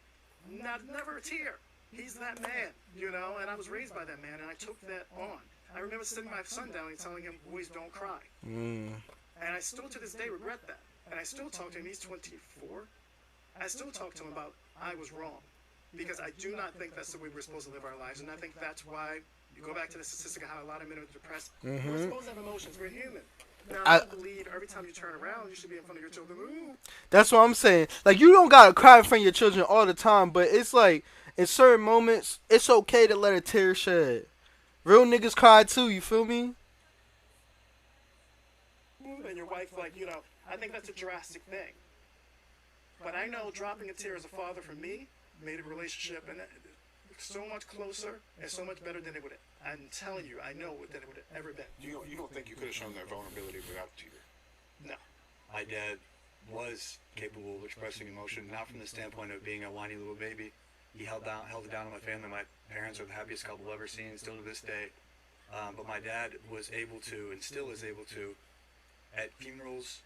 never a tear. He's that man, you know, and I was raised by that man, and I took that on. I remember sitting my son down and telling him, boys, don't cry. And I still to this day regret that. And I still talk to him, he's 24. I still talk to him about, I was wrong. Because I do not think that's the way we're supposed to live our lives. And I think that's why, you go back to the statistic of how a lot of men are depressed. We're supposed to have emotions, we're human. Now, I believe every time you turn around, you should be in front of your children. Ooh. That's what I'm saying. Like, you don't gotta cry in front of your children all the time, but it's like, in certain moments, it's okay to let a tear shed. Real niggas cry too, you feel me? And your wife, like, you know, I think that's a drastic thing. But I know dropping a tear as a father for me made a relationship and so much closer and so much better than it would have. I'm telling you, I know than it would have ever been. You don't think you could have shown that vulnerability without the tear? No. My dad was capable of expressing emotion, not from the standpoint of being a whiny little baby. He held it down on my family. My parents are the happiest couple I've ever seen, still to this day. But my dad was able to, and still is able to, at funerals,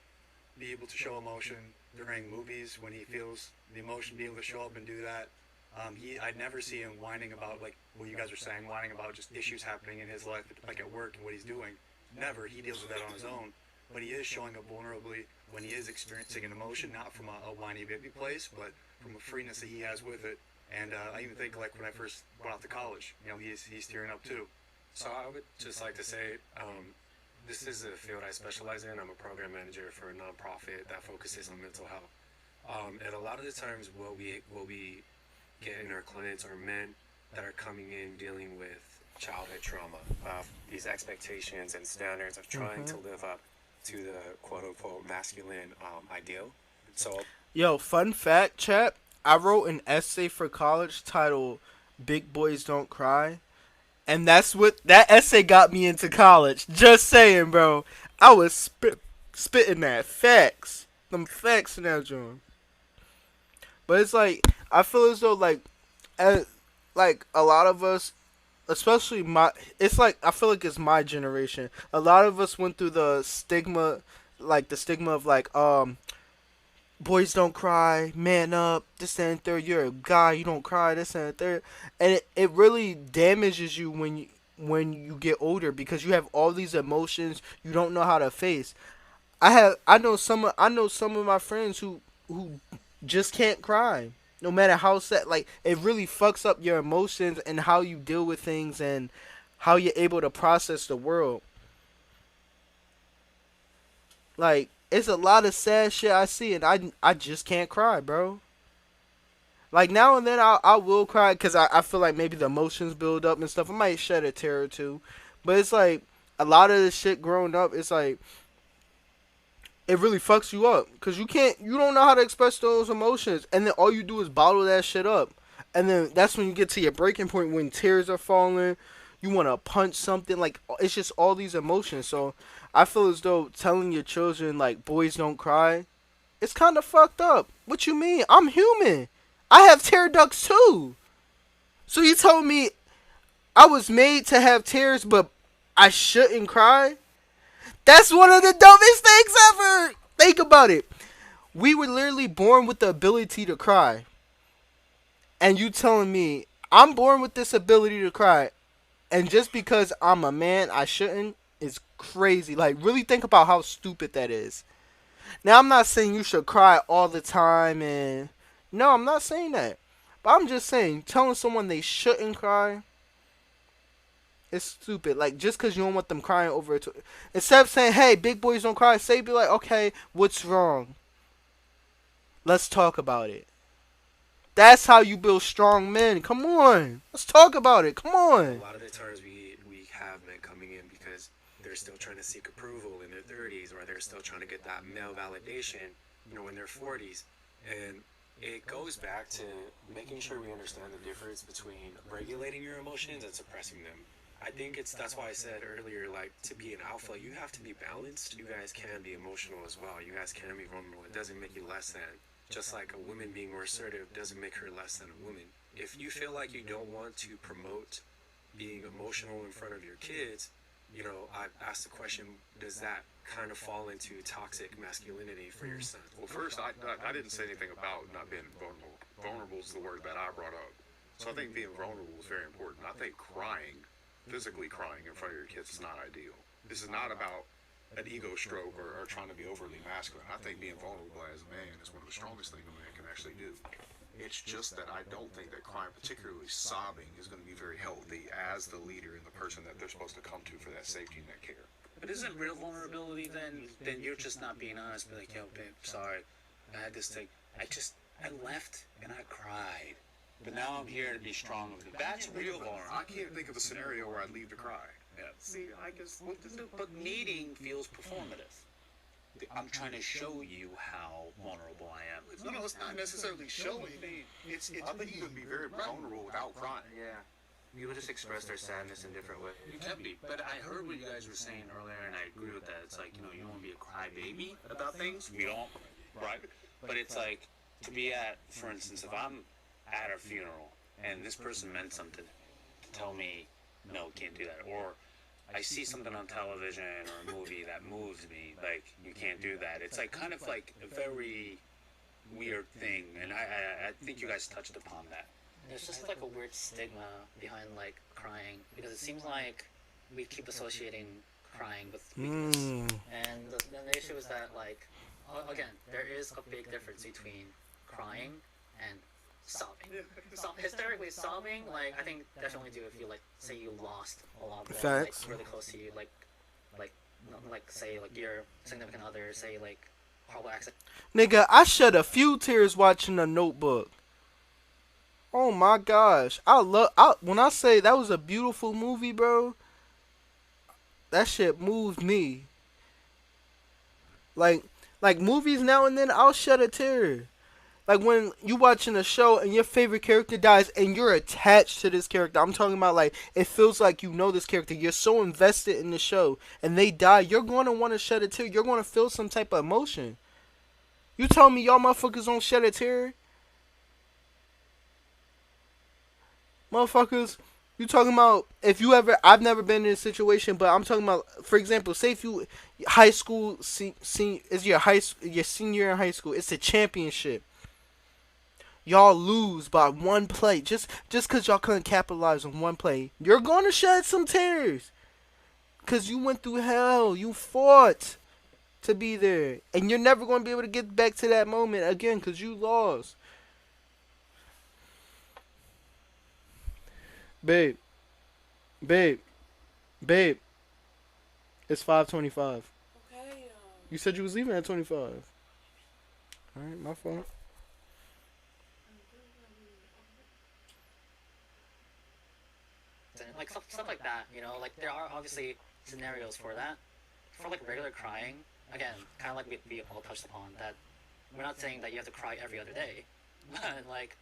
be able to show emotion. During movies, when he feels the emotion, be able to show up and do that. I'd never see him whining about, like what you guys are saying, whining about just issues happening in his life, like at work and what he's doing. Never. He deals with that on his own. But he is showing up vulnerably when he is experiencing an emotion, not from a whiny baby place, but from a freeness that he has with it. And I even think, like, when I first went off to college, you know, he's tearing up too. So I would just like to say, this is a field I specialize in. I'm a program manager for a nonprofit that focuses on mental health. And a lot of the times what we get in our clients are men that are coming in dealing with childhood trauma, these expectations and standards of trying to live up to the quote-unquote masculine ideal. So, yo, fun fact, chat. I wrote an essay for college titled "Big Boys Don't Cry," and that's what that essay got me into college. Just saying, bro. I was spitting that facts, them facts in that joint. But it's like, I feel as though like a lot of us, especially it's like, I feel like it's my generation. A lot of us went through the stigma, like the stigma of like boys don't cry, man up, this and third. You're a guy, you don't cry, this and third, and it really damages you when you get older because you have all these emotions you don't know how to face. I know some of my friends who just can't cry. No matter how sad, like it really fucks up your emotions and how you deal with things and how you're able to process the world. Like it's a lot of sad shit I see and I just can't cry, bro. Like now and then I will cry because I feel like maybe the emotions build up and stuff. I might shed a tear or two, but it's like a lot of this shit growing up. It's like it really fucks you up because you don't know how to express those emotions, and then all you do is bottle that shit up, and then that's when you get to your breaking point when tears are falling. You want to punch something. Like it's just all these emotions. So I feel as though telling your children like boys don't cry, it's kind of fucked up. What you mean? I'm human. I have tear ducts too. So you told me I was made to have tears, but I shouldn't cry? That's one of the dumbest things ever. Think about it. We were literally born with the ability to cry. And you telling me I'm born with this ability to cry, and just because I'm a man, I shouldn't, is crazy. Like, really think about how stupid that is. Now, I'm not saying you should cry all the time, and no, I'm not saying that. But I'm just saying, telling someone they shouldn't cry, it's stupid. Like, just because you don't want them crying over it. Instead of saying, hey, big boys don't cry, be like, okay, what's wrong? Let's talk about it. That's how you build strong men. Come on. Let's talk about it. Come on. A lot of the times we have men coming in because they're still trying to seek approval in their 30s, or they're still trying to get that male validation, in their 40s. And it goes back to making sure we understand the difference between regulating your emotions and suppressing them. I think that's why I said earlier, like, to be an alpha, you have to be balanced. You guys can be emotional as well. You guys can be vulnerable. It doesn't make you less than. Just like a woman being more assertive doesn't make her less than a woman. If you feel like you don't want to promote being emotional in front of your kids, I asked the question, does that kind of fall into toxic masculinity for your son? Well, first, I didn't say anything about not being vulnerable. Vulnerable is the word that I brought up. So I think being vulnerable is very important. I think physically crying in front of your kids is not ideal. This is not about an ego stroke or trying to be overly masculine. I think being vulnerable as a man is one of the strongest things a man can actually do. It's just that I don't think that crying, particularly sobbing, is going to be very healthy as the leader and the person that they're supposed to come to for that safety and that care. But isn't real vulnerability then you're just not being honest? Be like, yo, babe, sorry, I had this thing. I left and I cried, but now I'm here to be strong with it. That's real vulnerability. I can't think of a scenario where I'd leave to cry. Yeah. See, I guess, but needing feels performative. I'm trying to show you how vulnerable I am. No, it's not necessarily showing. I think you can be very vulnerable without crying. Yeah. People just express their sadness in different ways. You can be, but I heard what you guys were saying earlier, and I agree with that. It's like, you don't want to be a crybaby about things. We don't, right? But it's like, to be at, for instance, if I'm at a funeral, and this person meant something to tell me, no, can't do that, or I see something on television or a movie that moves me, like, you can't do that. It's like kind of like a very weird thing, and I think you guys touched upon that. There's just like a weird stigma behind like crying, because it seems like we keep associating crying with weakness. And the issue is that, like, again, there is a big difference between crying and sobbing. Hysterically sobbing, like, I think definitely do if you, like, say you lost a lot of blood, like, really close to you, like say, like, your significant other, say, like, horrible accident. Nigga, I shed a few tears watching The Notebook. Oh my gosh. When I say that was a beautiful movie, bro, that shit moved me. Like movies now and then, I'll shed a tear. Like when you watching a show and your favorite character dies and you're attached to this character. I'm talking about, like, it feels like you know this character. You're so invested in the show and they die. You're going to want to shed a tear. You're going to feel some type of emotion. You tell me y'all motherfuckers don't shed a tear? Motherfuckers, You talking about if you ever? I've never been in a situation, but I'm talking about, for example, say if you high school, is your senior year in high school. It's a championship. Y'all lose by one play, just cause y'all couldn't capitalize on one play. You're gonna shed some tears, cause you went through hell. You fought to be there, and you're never gonna be able to get back to that moment again, cause you lost. Babe, babe, babe. It's 5:25. Okay. You said you was leaving at 25. All right, my fault. Like stuff like that, you know, like there are obviously scenarios for that. For like regular crying, again, kind of like we all touched upon that. We're not saying that you have to cry every other day, but like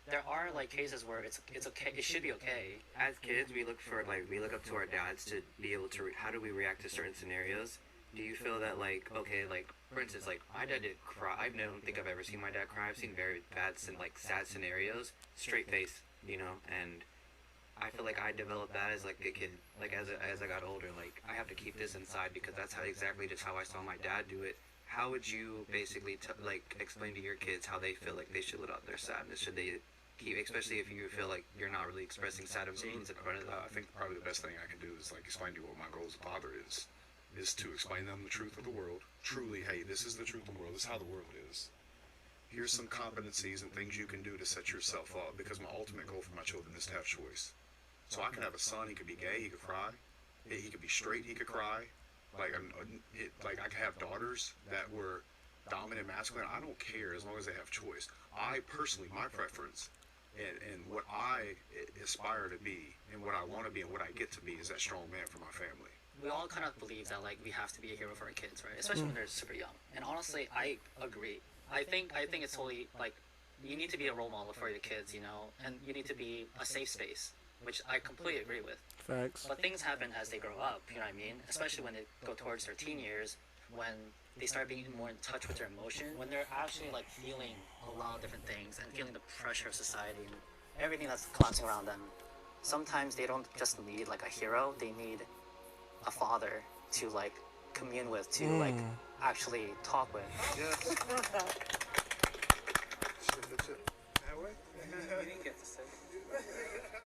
there are like cases where it's okay. It should be okay. As kids, we look up to our dads to be able to. How do we react to certain scenarios? Do you feel that like okay, like for instance, like my dad did cry. I don't think I've ever seen my dad cry. I've seen very bad and like sad scenarios, straight face, you know, and I feel like I developed that as like a kid. Like as I got older, like I have to keep this inside because that's how exactly just how I saw my dad do it. How would you basically like explain to your kids how they feel like they should let out their sadness? Should they keep, especially if you feel like you're not really expressing sad emotions in front of them? I think probably the best thing I can do is like explain to you what my goal as a father is to explain them the truth of the world. Truly, hey, this is the truth of the world. This is how the world is. Here's some competencies and things you can do to set yourself up, because my ultimate goal for my children is to have choice. So I can have a son, he could be gay, he could cry. He could be straight, he could cry. Like I could have daughters that were dominant masculine. I don't care as long as they have choice. I personally, my preference and what I aspire to be and what I want to be and what I get to be is that strong man for my family. We all kind of believe that like we have to be a hero for our kids, right? Especially when they're super young. And honestly, I agree. I think it's totally like you need to be a role model for your kids, you know, and you need to be a safe space, which I completely agree with. Facts. But things happen as they grow up, you know what I mean? Especially when they go towards their teen years, when they start being more in touch with their emotions, when they're actually like feeling a lot of different things and feeling the pressure of society and everything that's collapsing around them. Sometimes they don't just need like a hero, they need a father to like commune with, to like actually talk with. Yes. You didn't get to say.